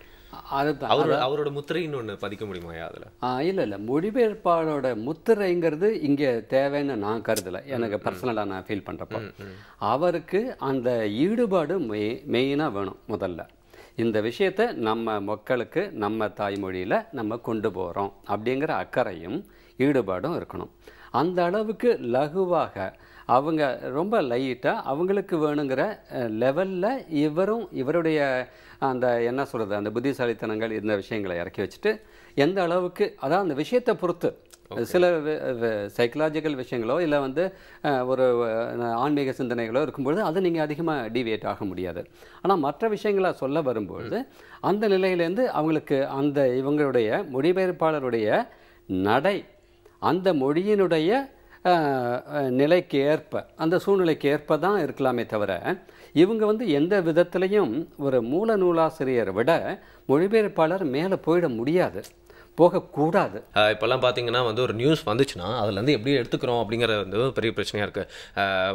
அவரோட முத்திரைன்னு ஒன்று பதிக்க முடியுமா அதில்? இல்லை மொழிபெயர்ப்பாளரோட முத்திரைங்கிறது இங்கே தேவைன்னு நான் கருதலை. எனக்கு பர்சனலாக நான் ஃபீல் பண்ணுறப்போ அவருக்கு அந்த ஈடுபாடு மெயினாக வேணும். முதல்ல இந்த விஷயத்தை நம்ம மக்களுக்கு நம்ம தாய்மொழியில் நம்ம கொண்டு போகிறோம் அப்படிங்கிற அக்கறையும் ஈடுபாடும் இருக்கணும். அந்த அளவுக்கு லகுவாக அவங்க ரொம்ப லைட்டாக அவங்களுக்கு வேணுங்கிற லெவலில் இவருடைய அந்த என்ன சொல்கிறது அந்த புத்திசாலித்தனங்கள் இந்த விஷயங்களை இறக்கி வச்சுட்டு எந்த அளவுக்கு, அதாவது அந்த விஷயத்தை பொறுத்து சில சைக்கலாஜிக்கல் விஷயங்களோ இல்லை வந்து ஒரு ஆன்மீக சிந்தனைகளோ இருக்கும்பொழுது அது நீங்கள் அதிகமாக டீவியேட் ஆக முடியாது. ஆனால் மற்ற விஷயங்களை சொல்ல வரும்பொழுது அந்த நிலையிலேருந்து அவங்களுக்கு அந்த இவங்களுடைய மொழிபெயர்ப்பாளருடைய நடை அந்த மொழியினுடைய நிலைக்கு ஏற்ப, அந்த சூழ்நிலைக்கு ஏற்ப தான் இருக்கலாமே தவிர இவங்க வந்து எந்த விதத்திலையும் ஒரு மூல நூலாசிரியரை விட மொழிபெயர்ப்பாளர் மேலே போயிட முடியாது, போகக்கூடாது. இப்போல்லாம் பார்த்தீங்கன்னா வந்து ஒரு நியூஸ் வந்துச்சுன்னா அதுலேருந்து எப்படி எடுத்துக்கிறோம் அப்படிங்கிற வந்து பெரிய பிரச்சனையாக இருக்குது.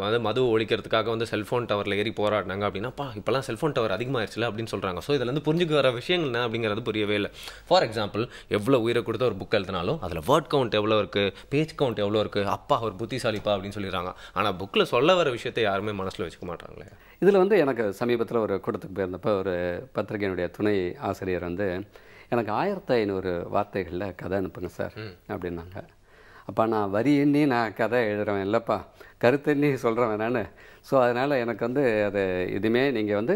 வந்து மது ஒழிக்கிறதுக்காக வந்து செல்ஃபோன் டவரில் ஏறி போராடினாங்க அப்படின்னாப்பா இப்போல்லாம் செல்ஃபோன் டவர் அதிகமாகிடுச்சுல அப்படின்னு சொல்கிறாங்க. ஸோ இதுலேருந்து புரிஞ்சுக்க வர விஷயங்கள் என்ன அப்படிங்கிறது புரியவே இல்லை. ஃபார் எக்ஸாம்பிள், எவ்வளோ உயிரை கொடுத்த ஒரு புக் எழுதினாலும் அதில் வேர்ட் கவுண்ட் எவ்வளோ இருக்குது, பேஜ் கவுண்ட் எவ்வளோ இருக்குது, அப்பா ஒரு புத்திசாலிப்பா அப்படின்னு சொல்லிடுறாங்க. ஆனால் புக்கில் சொல்ல வர விஷயத்தை யாருமே மனசில் வச்சுக்க மாட்டாங்களே. இதில் வந்து எனக்கு சமீபத்தில் ஒரு கூட்டத்துக்கு போயிருந்தப்போ ஒரு பத்திரிகையினுடைய துணை ஆசிரியர் வந்து எனக்கு 1500 வார்த்தைகளில் கதை அனுப்புங்க சார் அப்படின்னாங்க. அப்போ நான் வரி எண்ணி நான் கதை எழுதுறேன் இல்லைப்பா, கருத்தெண்ணி சொல்கிறேன் நான். ஸோ அதனால் எனக்கு வந்து அது இதுவுமே நீங்கள் வந்து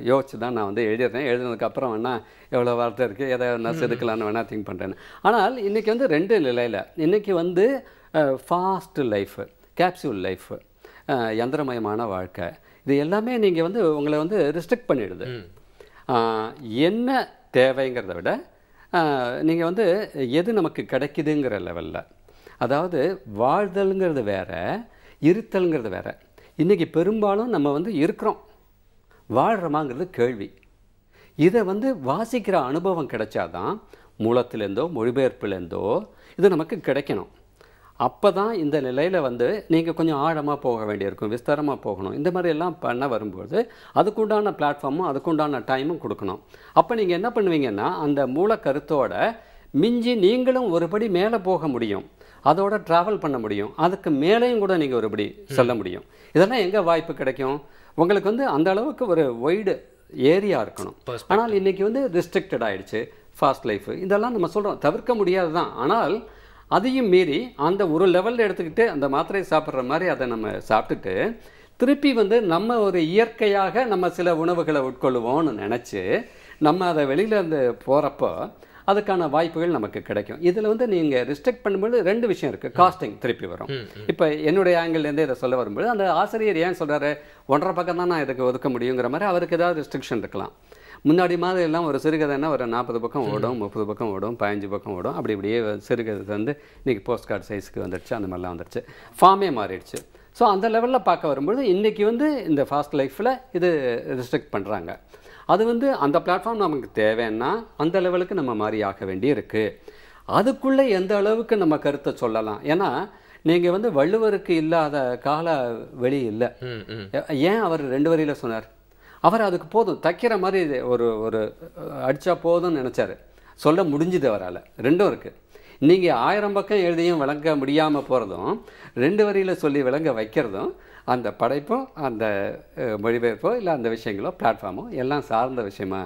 யோசிச்சு தான் நான் வந்து எழுதிடுறேன். எழுதுனதுக்கப்புறம் வேணால் எவ்வளோ வார்த்தை இருக்குது எதை நான் செதுக்கலான்னு வேணால் திங்க் பண்ணுறேன். ஆனால் இன்றைக்கி வந்து 2 நிலையில், இன்றைக்கி வந்து ஃபாஸ்ட் லைஃபு, கேப்சூல் லைஃபு, யந்திரமயமான வாழ்க்கை, இது எல்லாமே நீங்கள் வந்து உங்களை வந்து ரெஸ்ட்ரிக்ட் பண்ணிடுது. என்ன தேவைங்கிறத விட நீங்கள் வந்து எது நமக்கு கிடைக்குதுங்கிற லெவலில், அதாவது வாழ்தல்ங்கிறது வேறு, இருத்தல்ங்கிறது வேறு. இன்றைக்கி பெரும்பாலும் நம்ம வந்து இருக்கிறோம், வாழ்கிறோமாங்கிறது கேள்வி. இதை வந்து வாசிக்கிற அனுபவம் கிடைச்சாதான் மூலத்திலேருந்தோ மொழிபெயர்ப்புலேருந்தோ இது நமக்கு கிடைக்கணும். அப்போ தான் இந்த நிலையில் வந்து நீங்கள் கொஞ்சம் ஆழமாக போக வேண்டியிருக்கும், விஸ்தாரமாக போகணும். இந்த மாதிரி எல்லாம் பண்ண வரும்போது அதுக்குண்டான பிளாட்ஃபார்மும் அதுக்குண்டான டைமும் கொடுக்கணும். அப்போ நீங்கள் என்ன பண்ணுவீங்கன்னா அந்த மூல கருத்தோட மிஞ்சி நீங்களும் ஒருபடி மேலே போக முடியும், அதோட ட்ராவல் பண்ண முடியும், அதுக்கு மேலேயும் கூட நீங்கள் ஒருபடி சொல்ல முடியும். இதெல்லாம் எங்கே வாய்ப்பு கிடைக்கும்? உங்களுக்கு வந்து அந்த அளவுக்கு ஒரு ஒய்டு ஏரியா இருக்கணும். ஆனால் இன்றைக்கி வந்து ரெஸ்ட்ரிக்டட் ஆகிடுச்சு ஃபாஸ்ட் லைஃப், இதெல்லாம் நம்ம சொல்கிறோம், தவிர்க்க முடியாது தான். ஆனால் அதையும் மீறி அந்த ஒரு லெவலில் எடுத்துக்கிட்டு அந்த மாத்திரையை சாப்பிட்ற மாதிரி அதை நம்ம சாப்பிட்டுட்டு திருப்பி வந்து நம்ம ஒரு இயற்கையாக நம்ம சில உணவுகளை உட்கொள்ளுவோம்னு நினச்சி நம்ம அதை வெளியில் இருந்து போகிறப்போ அதுக்கான வாய்ப்புகள் நமக்கு கிடைக்கும். இதில் வந்து நீங்கள் ரிஸ்ட்ரிக்ட் பண்ணும்போது 2 விஷயம் இருக்குது. காஸ்டிங் திருப்பி வரும். இப்போ என்னுடைய ஆங்கிள்லேருந்து இதை சொல்ல வரும்போது அந்த ஆசிரியர் ஏன் சொல்கிறாரு 1.5 பக்கம் தான் நான் இதுக்கு ஒதுக்க முடியுங்கிற மாதிரி அவருக்கு ஏதாவது ரெஸ்ட்ரிக்ஷன் இருக்கலாம். முன்னாடி மாதிரி எல்லாம் ஒரு சிறுகதைன்னா ஒரு 40 பக்கம் ஓடும், 30 பக்கம் ஓடும், 15 பக்கம் ஓடும். அப்படி இப்படியே சிறுகதை வந்து இன்றைக்கி போஸ்ட் கார்டு சைஸுக்கு வந்துடுச்சு, அந்த மாதிரிலாம் வந்துடுச்சு, ஃபார்மே மாறிடுச்சு. ஸோ அந்த லெவலில் பார்க்க வரும்பொழுது இன்றைக்கி வந்து இந்த ஃபாஸ்ட் லைஃப்பில் இது ரெஸ்ட்ரிக்ட் பண்ணுறாங்க. அது வந்து அந்த பிளாட்ஃபார்ம் நமக்கு தேவைன்னா அந்த லெவலுக்கு நம்ம மாறி ஆக வேண்டி இருக்குது. அதுக்குள்ளே எந்த அளவுக்கு நம்ம கருத்தை சொல்லலாம்? ஏன்னா நீங்கள் வந்து வள்ளுவருக்கு இல்லாத கால வெளி இல்லை. ஏன் அவர் 2 வரியில் சொன்னார்? அவர் அதுக்கு போதும், தைக்கிற மாதிரி ஒரு ஒரு அடித்தா போதும்னு நினச்சார், சொல்ல முடிஞ்சுது அவரால். 2ம் இருக்குது. நீங்கள் 1000 பக்கம் எழுதியும் விளங்க முடியாமல் போகிறதும் 2 வரியில் சொல்லி விளங்க வைக்கிறதும் அந்த படைப்பும் அந்த மொழிபெயர்ப்போ இல்லை அந்த விஷயங்களோ பிளாட்ஃபார்மோ எல்லாம் சார்ந்த விஷயமா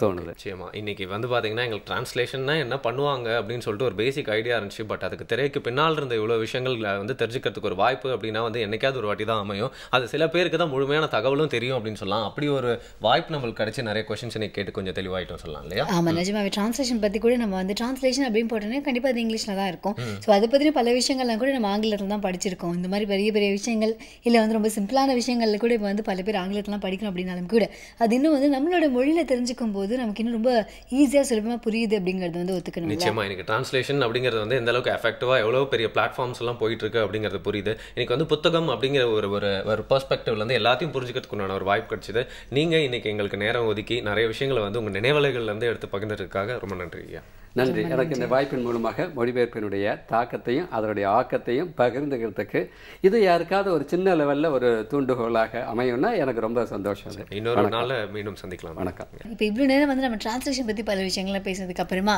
தோணுது. நிச்சயமா இன்னைக்கு வந்து பார்த்தீங்கன்னா எங்களுக்கு டிரான்ஸ்லேஷன்னா என்ன பண்ணுவாங்க அப்படின்னு சொல்லிட்டு ஒரு பேசிக் ஐடியா இருந்துச்சு. பட் அதுக்கு திரைக்கு பின்னால் இருந்த இவ்வளோ விஷயங்கள் வந்து தெரிஞ்சுக்கிறதுக்கு ஒரு வாய்ப்பு அப்படின்னா வந்து என்னைக்காவது ஒரு வாட்டி தான் அமையும். அது சில பேருக்கு தான் முழுமையான தகவலும் தெரியும் அப்படின்னு சொல்லலாம். அப்படி ஒரு வாய்ப்பு நம்மளுக்கு கிடைச்சி நிறைய கொஸ்டின்ஸ் எனக்கு கேட்டு கொஞ்சம் தெளிவாயிட்டோம் சொல்லலாம் இல்லையா? ஆமாம், நிஜமாவே டிரான்ஸ்லேஷன் பற்றி கூட நம்ம வந்து டிரான்ஸ்லேஷன் அப்படின்னு போட்டோன்னே கண்டிப்பாக அது இங்கிலீஷில் தான் இருக்கும். ஸோ அதை பற்றின பல விஷயங்கள்லாம் கூட நம்ம ஆங்கிலத்தில் தான் படிச்சிருக்கோம். இந்த மாதிரி பெரிய பெரிய விஷயங்கள் இல்லை வந்து ரொம்ப சிம்பிளான விஷயங்களில் கூட இப்போ வந்து பல பேர் ஆங்கிலத்திலாம் படிக்கணும் அப்படின்னாலும் கூட அது இன்னும் வந்து நம்மளோட மொழியில் தெரிஞ்சுக்கும் போது நமக்கு ரொம்ப ஈஸியாக சுலபமாக புரியுது அப்படிங்கிறது வந்து ஒத்துக்கணும். நிச்சயமா எனக்கு டிரான்ஸ்லேஷன் அப்படிங்கிறது வந்து எந்த அளவுக்கு எஃபெக்டிவாக எவ்வளோ பெரிய பிளாட்ஃபார்ம்ஸ் எல்லாம் போயிட்டு இருக்கு அப்படிங்கிறது புரியுது. இன்னைக்கு வந்து புத்தகம் அப்படிங்கிற ஒரு ஒரு பெர்ஸ்பெக்டிவ்ல இருந்து எல்லாத்தையும் புரிஞ்சுக்கிறதுக்குண்டான ஒரு வாய்ப்பு கிடைச்சிது. நீங்கள் இன்னைக்கு எங்களுக்கு நேரம் ஒதுக்கி நிறைய விஷயங்களை வந்து உங்கள் நினைவலைகள்ல இருந்து எடுத்து பகிர்ந்ததுக்காக ரொம்ப நன்றி ஐயா. நன்றி. எனக்கு இந்த வாய்ப்பின் மூலமாக மொழிபெயர்ப்பினுடைய தாக்கத்தையும் அதனுடைய ஆக்கத்தையும் பகிர்ந்துக்கிறதுக்கு இது யாருக்காவது ஒரு சின்ன லெவலில் ஒரு தூண்டுகோலாக அமையும்னா எனக்கு ரொம்ப சந்தோஷம். இன்னொரு நாள் மீண்டும் சந்திக்கலாம். வணக்கம். இப்போ இவ்வளோ நேரம் வந்து நம்ம டிரான்ஸ்லேஷன் பற்றி பல விஷயங்களை பேசுனதுக்கு அப்புறமா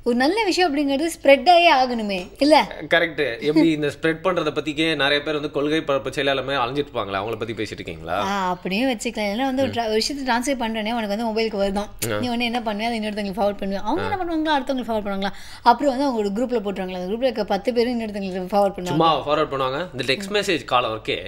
ஒரு நல்ல விஷயம் அப்படிங்கிறது ஸ்ப்ரெட் ஆகி ஆகணுமே இல்லை? கரெக்ட். எப்படி இந்த ஸ்ப்ரெட் பண்ணுறதை பற்றிக்கே நிறைய பேர் வந்து கொள்கை பரப்பு செயலாளமே அலைஞ்சிட்டு இருப்பாங்களா, அவங்கள பற்றி பேசிட்டு இருக்கீங்களா? அப்படியே வச்சுக்கலாம். ஏன்னா வந்து ஒரு விஷயத்தை ட்ரான்ஸ்லேட் பண்ணுறேனே உனக்கு வந்து மொபைலுக்கு வருதான், நீ ஒன்று என்ன பண்ணுவேன் அதை இன்னொருத்தங்களுக்கு ஃபார்வர்ட் பண்ணுவேன், அவங்க என்ன பண்ணுவாங்களா அடுத்தவங்களுக்கு ஃபார்வர்ட் பண்ணுவாங்களா, அப்புறம் வந்து அவங்க ஒரு குரூப்ல போட்டுருவாங்களா, அந்த குரூப்ல இருக்க 10 பேரும் இன்னொருத்தங்களுக்கு ஃபார்வர்ட் பண்ணுவாங்க. சும்மா ஃபார்வர்ட் பண்ணுவாங்க. இந்த டெக்ஸ்ட் மெசேஜ் காலம் இருக்கே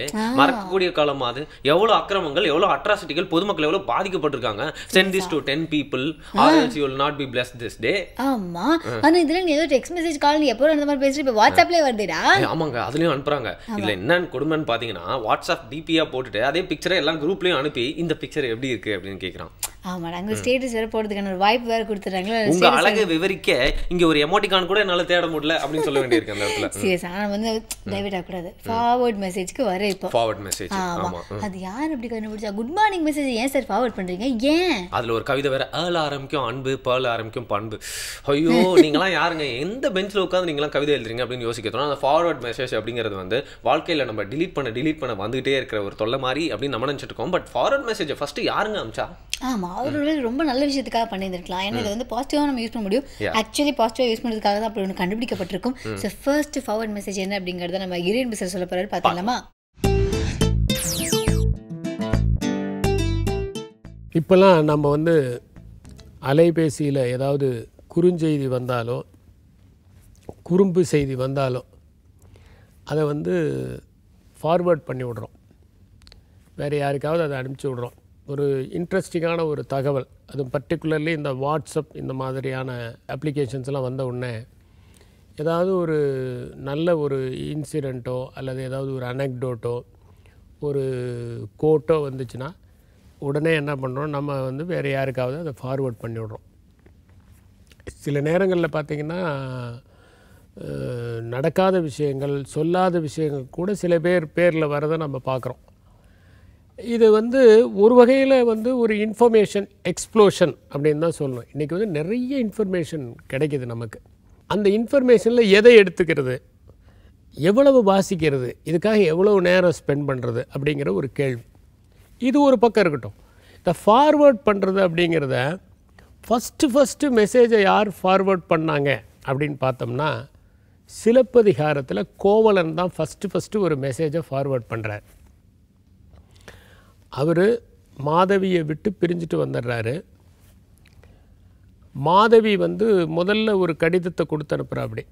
மறக்கக்கூடிய காலம். அது எவ்வளோ அக்கிரமங்கள், எவ்வளோ அட்ராசிட்டிகள், பொதுமக்கள் எவ்வளோ பாதிக்கப்பட்டிருக்காங்க. send this to 10 people or else you will not be blessed this day. ஆமா, ஆனா இதுல நீ ஏதோ டெக்ஸ்ட் மெசேஜ் கால் நீ எப்போ அந்த மாதிரி பேசுற, இப்போ வாட்ஸ்அப்லயே வருதுடா. ஆமாங்க, அதுலயும் அனுப்புறாங்க. இதுல என்னன்னு கொடுமைன்னு பாத்தீங்கன்னா வாட்ஸ்அப் டிபியா போட்டுட்டு அதே பிக்சரை எல்லாம் குரூப்லயும் அனுப்பி இந்த பிக்சர் எப்படி இருக்கு அப்படின்னு கேக்குறான். ஆமா, நாங்க ஸ்டேட்டஸ் வேற போடுறதுக்கான ஒரு வாய்ப்பு வேற கொடுத்துறாங்களா. உங்க அழகை விவரிக்க இங்க ஒரு எமோட்டிகான் கூட என்னால தேட முடியல அப்படின்னு சொல்ல வேண்டியிருக்கு அந்த இடத்துல. சீரியஸ், ஆனா வந்து டைவர்ட் ஆகக்கூடாது. ஃபார்வர்ட் மெசேஜ்க்கு வர இப்போ ஃபார்வர்ட் மெசேஜ். ஆமா, அது யார் அப்படி கண்டுபிடிச்சா? குட் மார்னிங் மெசேஜ் ஏன் சார் ஃபார்வர்ட் பண்றீங்க? ஏன் அதுல ஒரு கவிதை வேற, ஏர்ல ஆரம்பிக்கும் அன்பு, பேர்ல ஆரம்பிக்கும் பண்பு. ஐயோ, நீங்களாம் யாருங்க, எந்த பெஞ்சில் உட்காந்து நீங்களாம் கவிதை எழுதுறீங்க அப்படின்னு யோசிக்க தோணும். அந்த ஃபார்வர்ட் மெசேஜ் அப்படிங்கிறது வந்து வாழ்க்கையில நம்ம டிலீட் பண்ண வந்துகிட்டே இருக்கிற ஒரு தொல்லை மாதிரி அப்படின்னு நம்ம நினைச்சிட்டு இருக்கோம். பட் ஃபார்வர்ட் மெசேஜ் ஃபர்ஸ்ட் யாருங்க அமிச்சா? ஆமா, அவரோட ரொம்ப நல்ல விஷயத்துக்காக பண்ணியிருந்திருக்கலாம். ஏன்னா இதை வந்து பாசிட்டிவாக நம்ம யூஸ் பண்ண முடியும். ஆக்சுவலி பாசிட்டிவாக யூஸ் பண்ணுறதுக்காக தான் அப்படி ஒன்று கண்டுபிடிக்கப்பட்டிருக்கும். ஸோ ஃபர்ஸ்ட் ஃபார்வர்ட் மெசேஜ் என்ன அப்படிங்கிறத நம்ம இறையன் பிசர் சொல்ல போகிறாரு, பார்த்துக்கலாமா? இப்போல்லாம் நம்ம வந்து அலைபேசியில் ஏதாவது குறுஞ்செய்தி வந்தாலோ குறும்பு செய்தி வந்தாலோ அதை வந்து ஃபார்வேர்ட் பண்ணி விடுறோம், வேறு யாருக்காவது அதை அனுப்பிச்சி விடுறோம். ஒரு இன்ட்ரெஸ்டிங்கான ஒரு தகவல், அது பர்டிகுலர்லி இந்த வாட்ஸ்அப் இந்த மாதிரியான அப்ளிகேஷன்ஸ்லாம் வந்த உடனே ஏதாவது ஒரு நல்ல ஒரு இன்சிடெண்ட்டோ அல்லது ஏதாவது ஒரு அனெக்டோட்டோ ஒரு கோட்டோ வந்துச்சுன்னா உடனே என்ன பண்ணுறோம், நம்ம வந்து வேறு யாருக்காவது அதை ஃபார்வேர்ட் பண்ணி விடுறோம். சில நேரங்களில் பார்த்திங்கன்னா நடக்காத விஷயங்கள், சொல்லாத விஷயங்கள் கூட சில பேரில் வரதை நம்ம பார்க்குறோம். இது வந்து ஒரு வகையில் வந்து ஒரு இன்ஃபர்மேஷன் எக்ஸ்ப்ளோஷன் அப்படின்னு தான் சொல்லணும். இன்றைக்கி வந்து நிறைய இன்ஃபர்மேஷன் கிடைக்கிது நமக்கு. அந்த இன்ஃபர்மேஷனில் எதை எடுத்துக்கிறது, எவ்வளவு வாசிக்கிறது, இதுக்காக எவ்வளவு நேரம் ஸ்பெண்ட் பண்ணுறது அப்படிங்கிற ஒரு கேள்வி. இது ஒரு பக்கம் இருக்கட்டும். இந்த ஃபார்வேர்ட் பண்ணுறது அப்படிங்கிறத ஃபஸ்ட்டு மெசேஜை யார் ஃபார்வேர்ட் பண்ணாங்க அப்படின்னு பார்த்தோம்னா, சிலப்பதிகாரத்தில் கோவலன் தான் ஃபஸ்ட்டு ஒரு மெசேஜை ஃபார்வேர்ட் பண்ணுறார். அவர் மாதவியை விட்டு பிரிஞ்சுட்டு வந்துடுறாரு. மாதவி வந்து முதல்ல ஒரு கடிதத்தை கொடுத்து அனுப்புகிறாப்படி.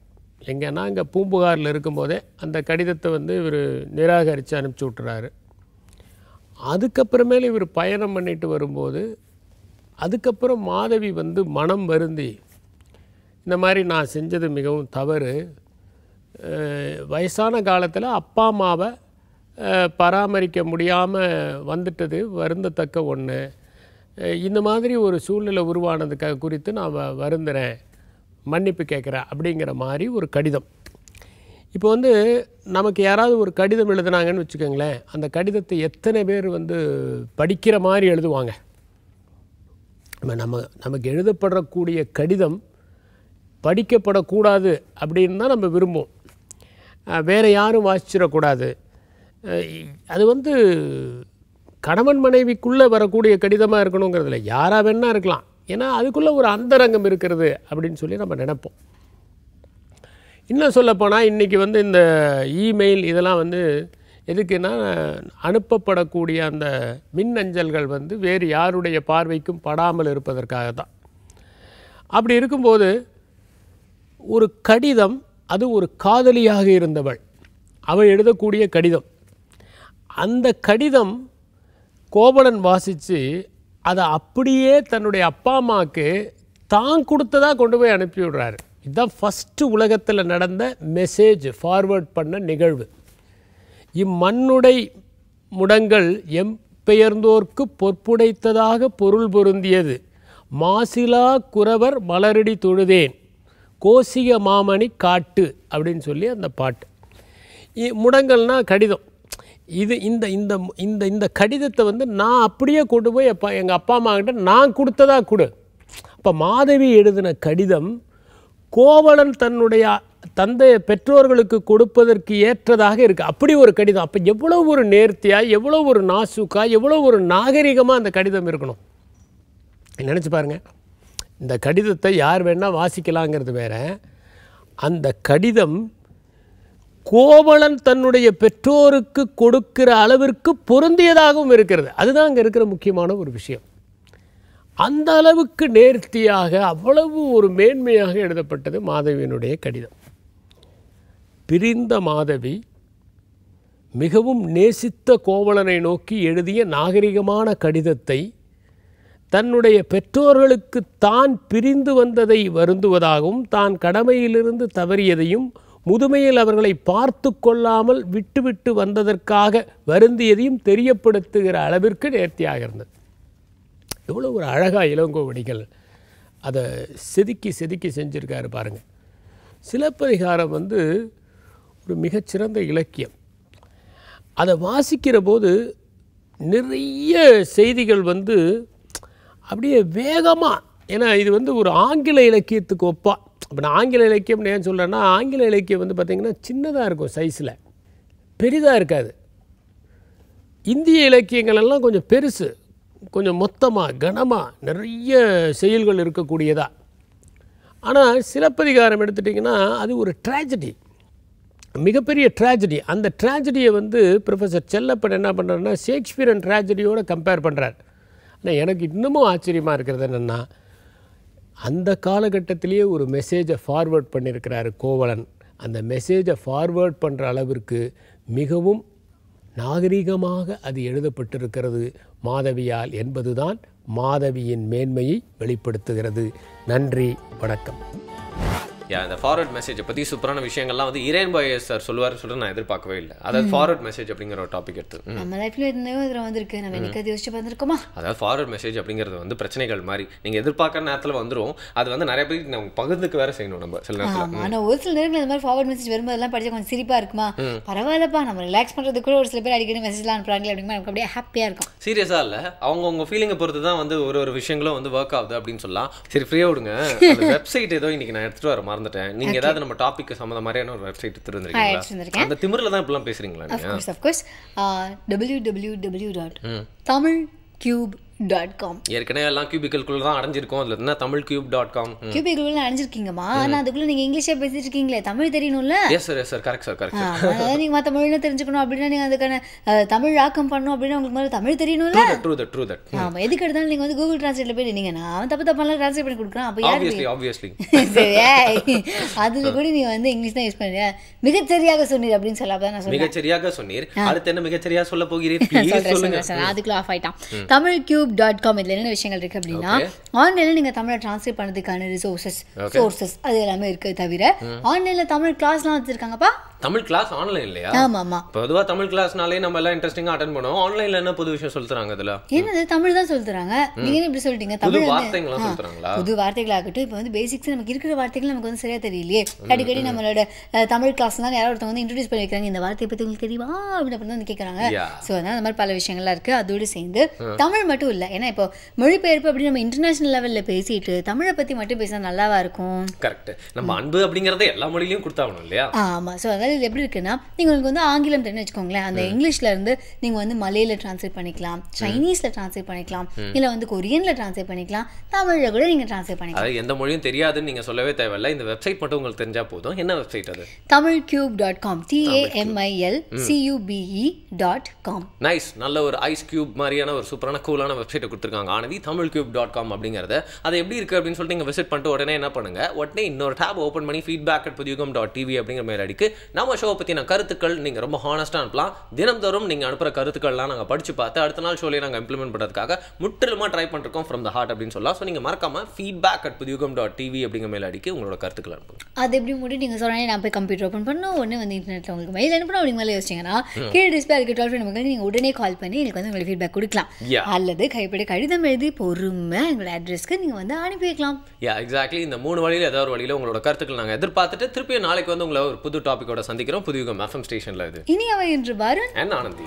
எங்கன்னா இங்கே பூம்புகாரில் இருக்கும்போதே அந்த கடிதத்தை வந்து இவர் நிராகரித்து அனுப்பிச்சி விட்டுறாரு. அதுக்கப்புறமேல இவர் பயணம் பண்ணிட்டு வரும்போது அதுக்கப்புறம் மாதவி வந்து மனம் வருந்தி, இந்த மாதிரி நான் செஞ்சது மிகவும் தவறு, வயசான காலத்தில் அப்பா அம்மாவை பராமரிக்க முடியாமல் வந்துட்டது வருந்தத்தக்க ஒன்று, இந்த மாதிரி ஒரு சூழ்நிலை உருவானதுக்காக குறித்து நான் வருந்துறேன், மன்னிப்பு கேட்குறேன் அப்படிங்கிற மாதிரி ஒரு கடிதம். இப்போ வந்து நமக்கு யாராவது ஒரு கடிதம் எழுதுனாங்கன்னு வச்சுக்கோங்களேன், அந்த கடிதத்தை எத்தனை பேர் வந்து படிக்கிற மாதிரி எழுதுவாங்க? நமக்கு எழுதப்படக்கூடிய கடிதம் படிக்கப்படக்கூடாது அப்படின்னு தான் நம்ம விரும்புவோம். வேறு யாரும் வாசிச்சிடக்கூடாது. அது வந்து கணவன் மனைவிக்குள்ளே வரக்கூடிய கடிதமாக இருக்கணுங்கிறதுல யாராக வேணா இருக்கலாம். ஏன்னா அதுக்குள்ளே ஒரு அந்தரங்கம் இருக்கிறது அப்படின்னு சொல்லி நம்ம நினைப்போம். இன்னும் சொல்லப்போனால் இன்றைக்கி வந்து இந்த இமெயில் இதெல்லாம் வந்து எதுக்குன்னா, அனுப்பப்படக்கூடிய அந்த மின்னஞ்சல்கள் வந்து வேறு யாருடைய பார்வைக்கும் படாமல் இருப்பதற்காக தான். அப்படி இருக்கும்போது ஒரு கடிதம், அது ஒரு காதலியாக இருந்தவள் அவள் எழுதக்கூடிய கடிதம், அந்த கடிதம் கோவலன் வாசித்து அதை அப்படியே தன்னுடைய அப்பா அம்மாவுக்கு தான் கொடுத்ததாக கொண்டு போய் அனுப்பி விடுறாரு. இதுதான் ஃபஸ்ட்டு உலகத்தில் நடந்த மெசேஜ் ஃபார்வேர்ட் பண்ண நிகழ்வு. இம்மண்ணுடை முடங்கள் எம்பெயர்ந்தோர்க்கு பொற்புடைத்ததாக பொருள் பொருந்தியது, மாசிலா குறவர் மலரடி தொழுதேன் கோசிக மாமணி காட்டு அப்படின்னு சொல்லி அந்த பாட்டு. முடங்கள்னா கடிதம். இது இந்த இந்த இந்த இந்த கடிதத்தை வந்து நான் அப்படியே கொண்டு போய் எங்கள் அப்பா அம்மா கிட்ட நான் கொடுத்ததா கொடு. அப்போ மாதவி எழுதின கடிதம் கோவலன் தன்னுடைய தந்தை பெற்றோர்களுக்கு கொடுப்பதற்கு ஏற்றதாக இருக்குது. அப்படி ஒரு கடிதம். அப்போ எவ்வளோ ஒரு நேர்த்தியாக, எவ்வளோ ஒரு நாசுக்காக, எவ்வளோ ஒரு நாகரிகமாக அந்த கடிதம் இருக்கணும் நினச்சி பாருங்கள். இந்த கடிதத்தை யார் வேணால் வாசிக்கலாங்கிறது வேற. அந்த கடிதம் கோவலன் தன்னுடைய பெற்றோருக்கு கொடுக்கிற அளவிற்கு பொருந்தியதாகவும் இருக்கிறது. அதுதான் அங்கே இருக்கிற முக்கியமான ஒரு விஷயம். அந்த அளவுக்கு நேர்த்தியாக, அவ்வளவு ஒரு மேன்மையாக எழுதப்பட்டது மாதவியினுடைய கடிதம். பிரிந்த மாதவி மிகவும் நேசித்த கோவலனை நோக்கி எழுதிய நாகரிகமான கடிதத்தை தன்னுடைய பெற்றோர்களுக்கு தான் பிரிந்து வந்ததை வருந்துவதாகவும், தான் கடமையிலிருந்து தவறியதையும், முதுமையில் அவர்களை பார்த்து கொள்ளாமல் விட்டுவிட்டு வந்ததற்காக வருந்தியதையும் தெரியப்படுத்துகிற அளவிற்கு நேர்த்தியாக இருந்தது. எவ்வளோ ஒரு அழகாக இளங்கோவடிகள் அதை செதுக்கி செதுக்கி செஞ்சுருக்காரு பாருங்கள். சிலப்பதிகாரம் வந்து ஒரு மிகச்சிறந்த இலக்கியம். அதை வாசிக்கிற போது நிறைய செய்திகள் வந்து அப்படியே வேகமாக, ஏன்னா இது வந்து ஒரு ஆங்கில இலக்கியத்துக்கு ஒப்பா. இப்போ நான் ஆங்கில இலக்கியம் ஏன் சொல்கிறேன்னா, ஆங்கில இலக்கியம் வந்து பார்த்திங்கன்னா சின்னதாக இருக்கும், சைஸில் பெரிதாக இருக்காது. இந்திய இலக்கியங்கள் எல்லாம் கொஞ்சம் பெருசு, கொஞ்சம் மொத்தமாக கனமாக நிறைய செயல்கள் இருக்கக்கூடியதா. ஆனால் சிலப்பதிகாரம் எடுத்துட்டிங்கன்னா அது ஒரு ட்ராஜடி, மிகப்பெரிய ட்ராஜடி. அந்த ட்ராஜடியை வந்து ப்ரொஃபஸர் செல்லப்பன் என்ன பண்ணுறாருன்னா ஷேக்ஸ்பியரன் ட்ராஜடியோடு கம்பேர் பண்ணுறார். ஆனால் எனக்கு இன்னமும் ஆச்சரியமாக இருக்கிறது என்னென்னா, அந்த காலகட்டத்திலேயே ஒரு மெசேஜை ஃபார்வேர்ட் பண்ணியிருக்கிறாரு கோவலன். அந்த மெசேஜை ஃபார்வேர்ட் பண்ணுற அளவிற்கு மிகவும் நாகரிகமாக அது எழுதப்பட்டிருக்கிறது மாதவியால் என்பதுதான் மாதவியின் மேன்மையை வெளிப்படுத்துகிறது. நன்றி, வணக்கம். இந்த ஃபார்வர்ட் மெசேஜை பற்றி சூப்பரான விஷயங்கள்லாம் வந்து இரேன் பாய் சார் சொல்லுவார் சொல்லிட்டு நான் எதிர்பார்க்கவே இல்லை. அதாவது ஃபார்வர்ட் மெசேஜ் அப்படிங்கிற ஒரு டாபிக் எடுத்து நம்ம லைஃப்ல இதில் வந்திருக்கு, நம்ம எனக்கு அது யோசிச்சு பார்த்துருக்கோமா? அதாவது ஃபார்வர்ட் மெசேஜ் அப்படிங்கிறது வந்து பிரச்சனைகள் மாதிரி நீங்கள் எதிர்பார்க்குற நேரத்தில் வந்துடும். அது வந்து நிறைய பேருக்கு நம்ம பகிர்ந்துக்கு வேற செய்யணும் நம்ம சில நேரத்தில். ஆனால் ஒரு சில நேரங்கள் இந்த மாதிரி ஃபார்வர்ட் மெசேஜ் வரும்போதெல்லாம் படிச்சா கொஞ்சம் சிரிப்பாக இருக்குமா, பரவாயில்லப்பா நம்ம ரிலாக்ஸ் பண்ணுறது கூட ஒரு சில பேர் அடிக்கடி மெசேஜ்லாம் அனுப்புறாங்களே அப்படிங்கிற நமக்கு அப்படியே ஹாப்பியாக இருக்கும். சீரியஸாக இல்லை, அவங்க ஃபீலிங்கை பொறுத்து தான் வந்து ஒரு விஷயங்களும் வந்து ஒர்க் ஆகுது அப்படின்னு சொல்லலாம். சரி ஃப்ரீயாக விடுங்க. அந்த வெப்சைட் ஏதோ இன்னைக்கு நான் எடுத்துகிட்டு வர மறந்துட்டேன். நீங்கள் ஏதாவது நம்ம டாபிக் சம்மந்த மாதிரியான ஒரு வெப்சைட் எடுத்துருந்துருக்கீங்களா? அந்த திமிரில் தான் இப்பெல்லாம் பேசுகிறீங்களா? Of course, www.tamilcube.com. ஏற்கனவே எல்லாம் கியூபிக்கல்குள்ள தான் அடைஞ்சிருக்கோம். அதில் என்ன tamilcube.com கியூபிக்குள்ள அடைஞ்சிருக்கீங்கம்மா. ஆனால் அதுக்குள்ள நீங்கள் இங்கிலீஷே பேசிட்டு இருக்கீங்களே, தமிழ் தெரியணும்ல? Yes sir correct sir. அதாவது நீங்கள் மற்ற மொழியில தெரிஞ்சுக்கணும் அப்படின்னா நீங்கள் அதுக்கான தமிழ் ஆக்கம் பண்ணணும் அப்படின்னா உங்களுக்கு முதல்ல தமிழ் தெரியணும்ல? True that. ஆமாம், எதுக்கு எடுத்தாலும் நீங்கள் வந்து கூகுள் டிரான்ஸ்லேட்டில் போய் நீங்கள் நான் தப்பெல்லாம் ட்ரான்ஸ்லேட் பண்ணி கொடுக்குறேன். அப்போ ஆப்வியஸ்லி சரி, அதில் கூட நீ வந்து இங்கிலீஷ் தான் யூஸ் பண்ணுறியா? மிகச்சரியாக சொன்னீர் அப்படின்னு சொல்ல அப்போ நான் மிகச்சரியாக சொன்னீர். அடுத்து என்ன மிகச்சரியாக சொல்ல போகிறீர்? அதுக்குள்ள ஆஃப் ஆயிட்டான். tamilcube.com. இதில் என்ன விஷயங்கள் இருக்கு அப்படின்னா, ஆன்லைனில் நீங்கள் தமிழை டிரான்ஸ்லேட் பண்ணதுக்கான சோர்சஸ் அது எல்லாமே இருக்கு. தவிர ஆன்லைனில் தமிழ் கிளாஸ்லாம் வச்சிருக்காங்கப்பா. தமிழ் கிளாஸ் ஆன்லைன் இல்லையா? ஆமா. பொதுவா தமிழ் கிளாஸ்னாலே நம்ம எல்லாம் இன்ட்ரெஸ்டிங்கா அட்டெண்ட் பண்ணுவோம். ஆன்லைன்ல என்ன புது விஷயம் சொல்லி தராங்க? அதுல என்னது தமிழ் தான் சொல்லி தராங்க. நீங்க என்ன இப்படி சொல்லிட்டீங்க? தமிழ் வார்த்தைகளா சொல்லி தராங்களா? புது வார்த்தைகளாகட்டும். இப்போ வந்து பேசிக்ஸ் நமக்கு இருக்கிற வார்த்தைகள் நமக்கு வந்து சரியா தெரியலையே. அடிக்கடி நம்மளோட தமிழ் கிளாஸ்லாம் யாரோ ஒருத்தவங்க வந்து இன்ட்ரோடியூஸ் பண்ணி வைக்கிறாங்க. இந்த வார்த்தையை பத்தி உங்களுக்கு தெரியுமா அப்படின்னு வந்து கேட்கறாங்க. ஸோ அதனால அந்த மாதிரி பல விஷயங்கள்லாம் இருக்கு. அதோடு சேர்ந்து தமிழ் மட்டும் இல்லை, ஏன்னா இப்போ மொழிபெயர்ப்பு அப்படின்னு நம்ம இன்டர்நேஷனல் லெவலில் பேசிட்டு தமிழை பற்றி மட்டும் பேசினா நல்லாவா இருக்கும்? கரெக்ட். நம்ம அன்பு அப்படிங்கிறத எல்லா மொழியிலையும் கொடுத்தாகணும் இல்லையா? ஆமாம். ஸோ அதாவது இது எப்படி இருக்குன்னா, உங்களுக்கு வந்து ஆங்கிலம் தெரிஞ்சு வச்சுக்கோங்களேன், அந்த இங்கிலீஷ்ல இருந்து நீங்கள் வந்து மலையில டிரான்ஸ்லேட் பண்ணிக்கலாம், சைனீஸில் டிரான்ஸ்லேட் பண்ணிக்கலாம், இல்லை வந்து கொரியனில் டிரான்ஸ்லேட் பண்ணிக்கலாம், தமிழில் கூட நீங்கள் டிரான்ஸ்லேட் பண்ணிக்கலாம். அது எந்த மொழியும் தெரியாதுன்னு நீங்கள் சொல்லவே தேவையில்லை. இந்த வெப்சைட் மட்டும் உங்களுக்கு தெரிஞ்சால் போதும். என்ன வெப்சைட் அது? tamilcube.com. tamilcube.com. நைஸ். நல்ல ஒரு ஐஸ் கியூப் மாதிரியான ஒரு சூப்பரான கூலான வெப்சைட்டை கொடுத்துருக்காங்க ஆனதி. tamilcube.com அப்படிங்கிறது அது எப்படி இருக்குது அப்படின்னு சொல்லிட்டு நீங்கள் விசிட் பண்ணிட்டு உடனே என்ன பண்ணுங்க, உடனே இன்னொரு டேப் ஓப்பன் பண்ணி feedback@pudiyugam.tv அப்படிங்கிற மாதிரி அடிக்கு நம்ம ஷோ பற்றின கருத்துக்கள் நீங்கள் ரொம்ப ஹானஸ்ட்டாக அனுப்பலாம். தினந்தோறும் நீங்கள் அனுப்புகிற கருத்துக்கள்லாம் நாங்கள் படித்து பார்த்து அடுத்த நாள் ஷோலேயே நாங்கள் இம்ப்ளிமெண்ட் பண்ணுறதுக்காக முற்றிலுமாக ட்ரை பண்ணிருக்கோம் ஃப்ரம் த ஹார்ட் அப்படின்னு சொல்லலாம். ஸோ நீங்கள் மறக்காமல் feedback@pudiyugam.tv அப்படிங்கிற மேலே அடிக்கு உங்களோட கருத்துக்கள் அனுப்புங்க. அது எப்படி முடி நீங்கள் சொன்னாலே நான் போய் கம்ப்யூட்டர் ஓப்பன் பண்ணணும், ஒன்று வந்து இன்டர்நெட்டில் உங்களுக்கு மெயில் அனுப்பணும் அப்படிங்க மேலே யோசிச்சிங்கன்னா கீழே டிஸ்பிளே இருக்க 12 நம்பருக்கு நீங்கள் உடனே கால் பண்ணி எங்களுக்கு வந்து உங்களுக்கு ஃபீட்பேக் கொடுக்கலாம். அல்லது கைப்படி கடிதம் எழுதி பொறுமை எங்களோட அட்ரஸ்க்கு நீங்கள் வந்து அனுப்பி வைக்கலாம். எக்ஸாக்ட்லி. இந்த 3 வழியில் ஏதாவது ஒரு வழியில் உங்களோட கருத்துக்கள் நாங்கள் எதிர்பார்த்துட்டு திருப்பியும் நாளைக்கு வந்து உங்களை ஒரு புது டாப்பிக்கோட சந்திக்கிறோம் புதியுகம் FM ஸ்டேஷன்ல. இது இனி அவை என்று வருண் ஆனந்தி.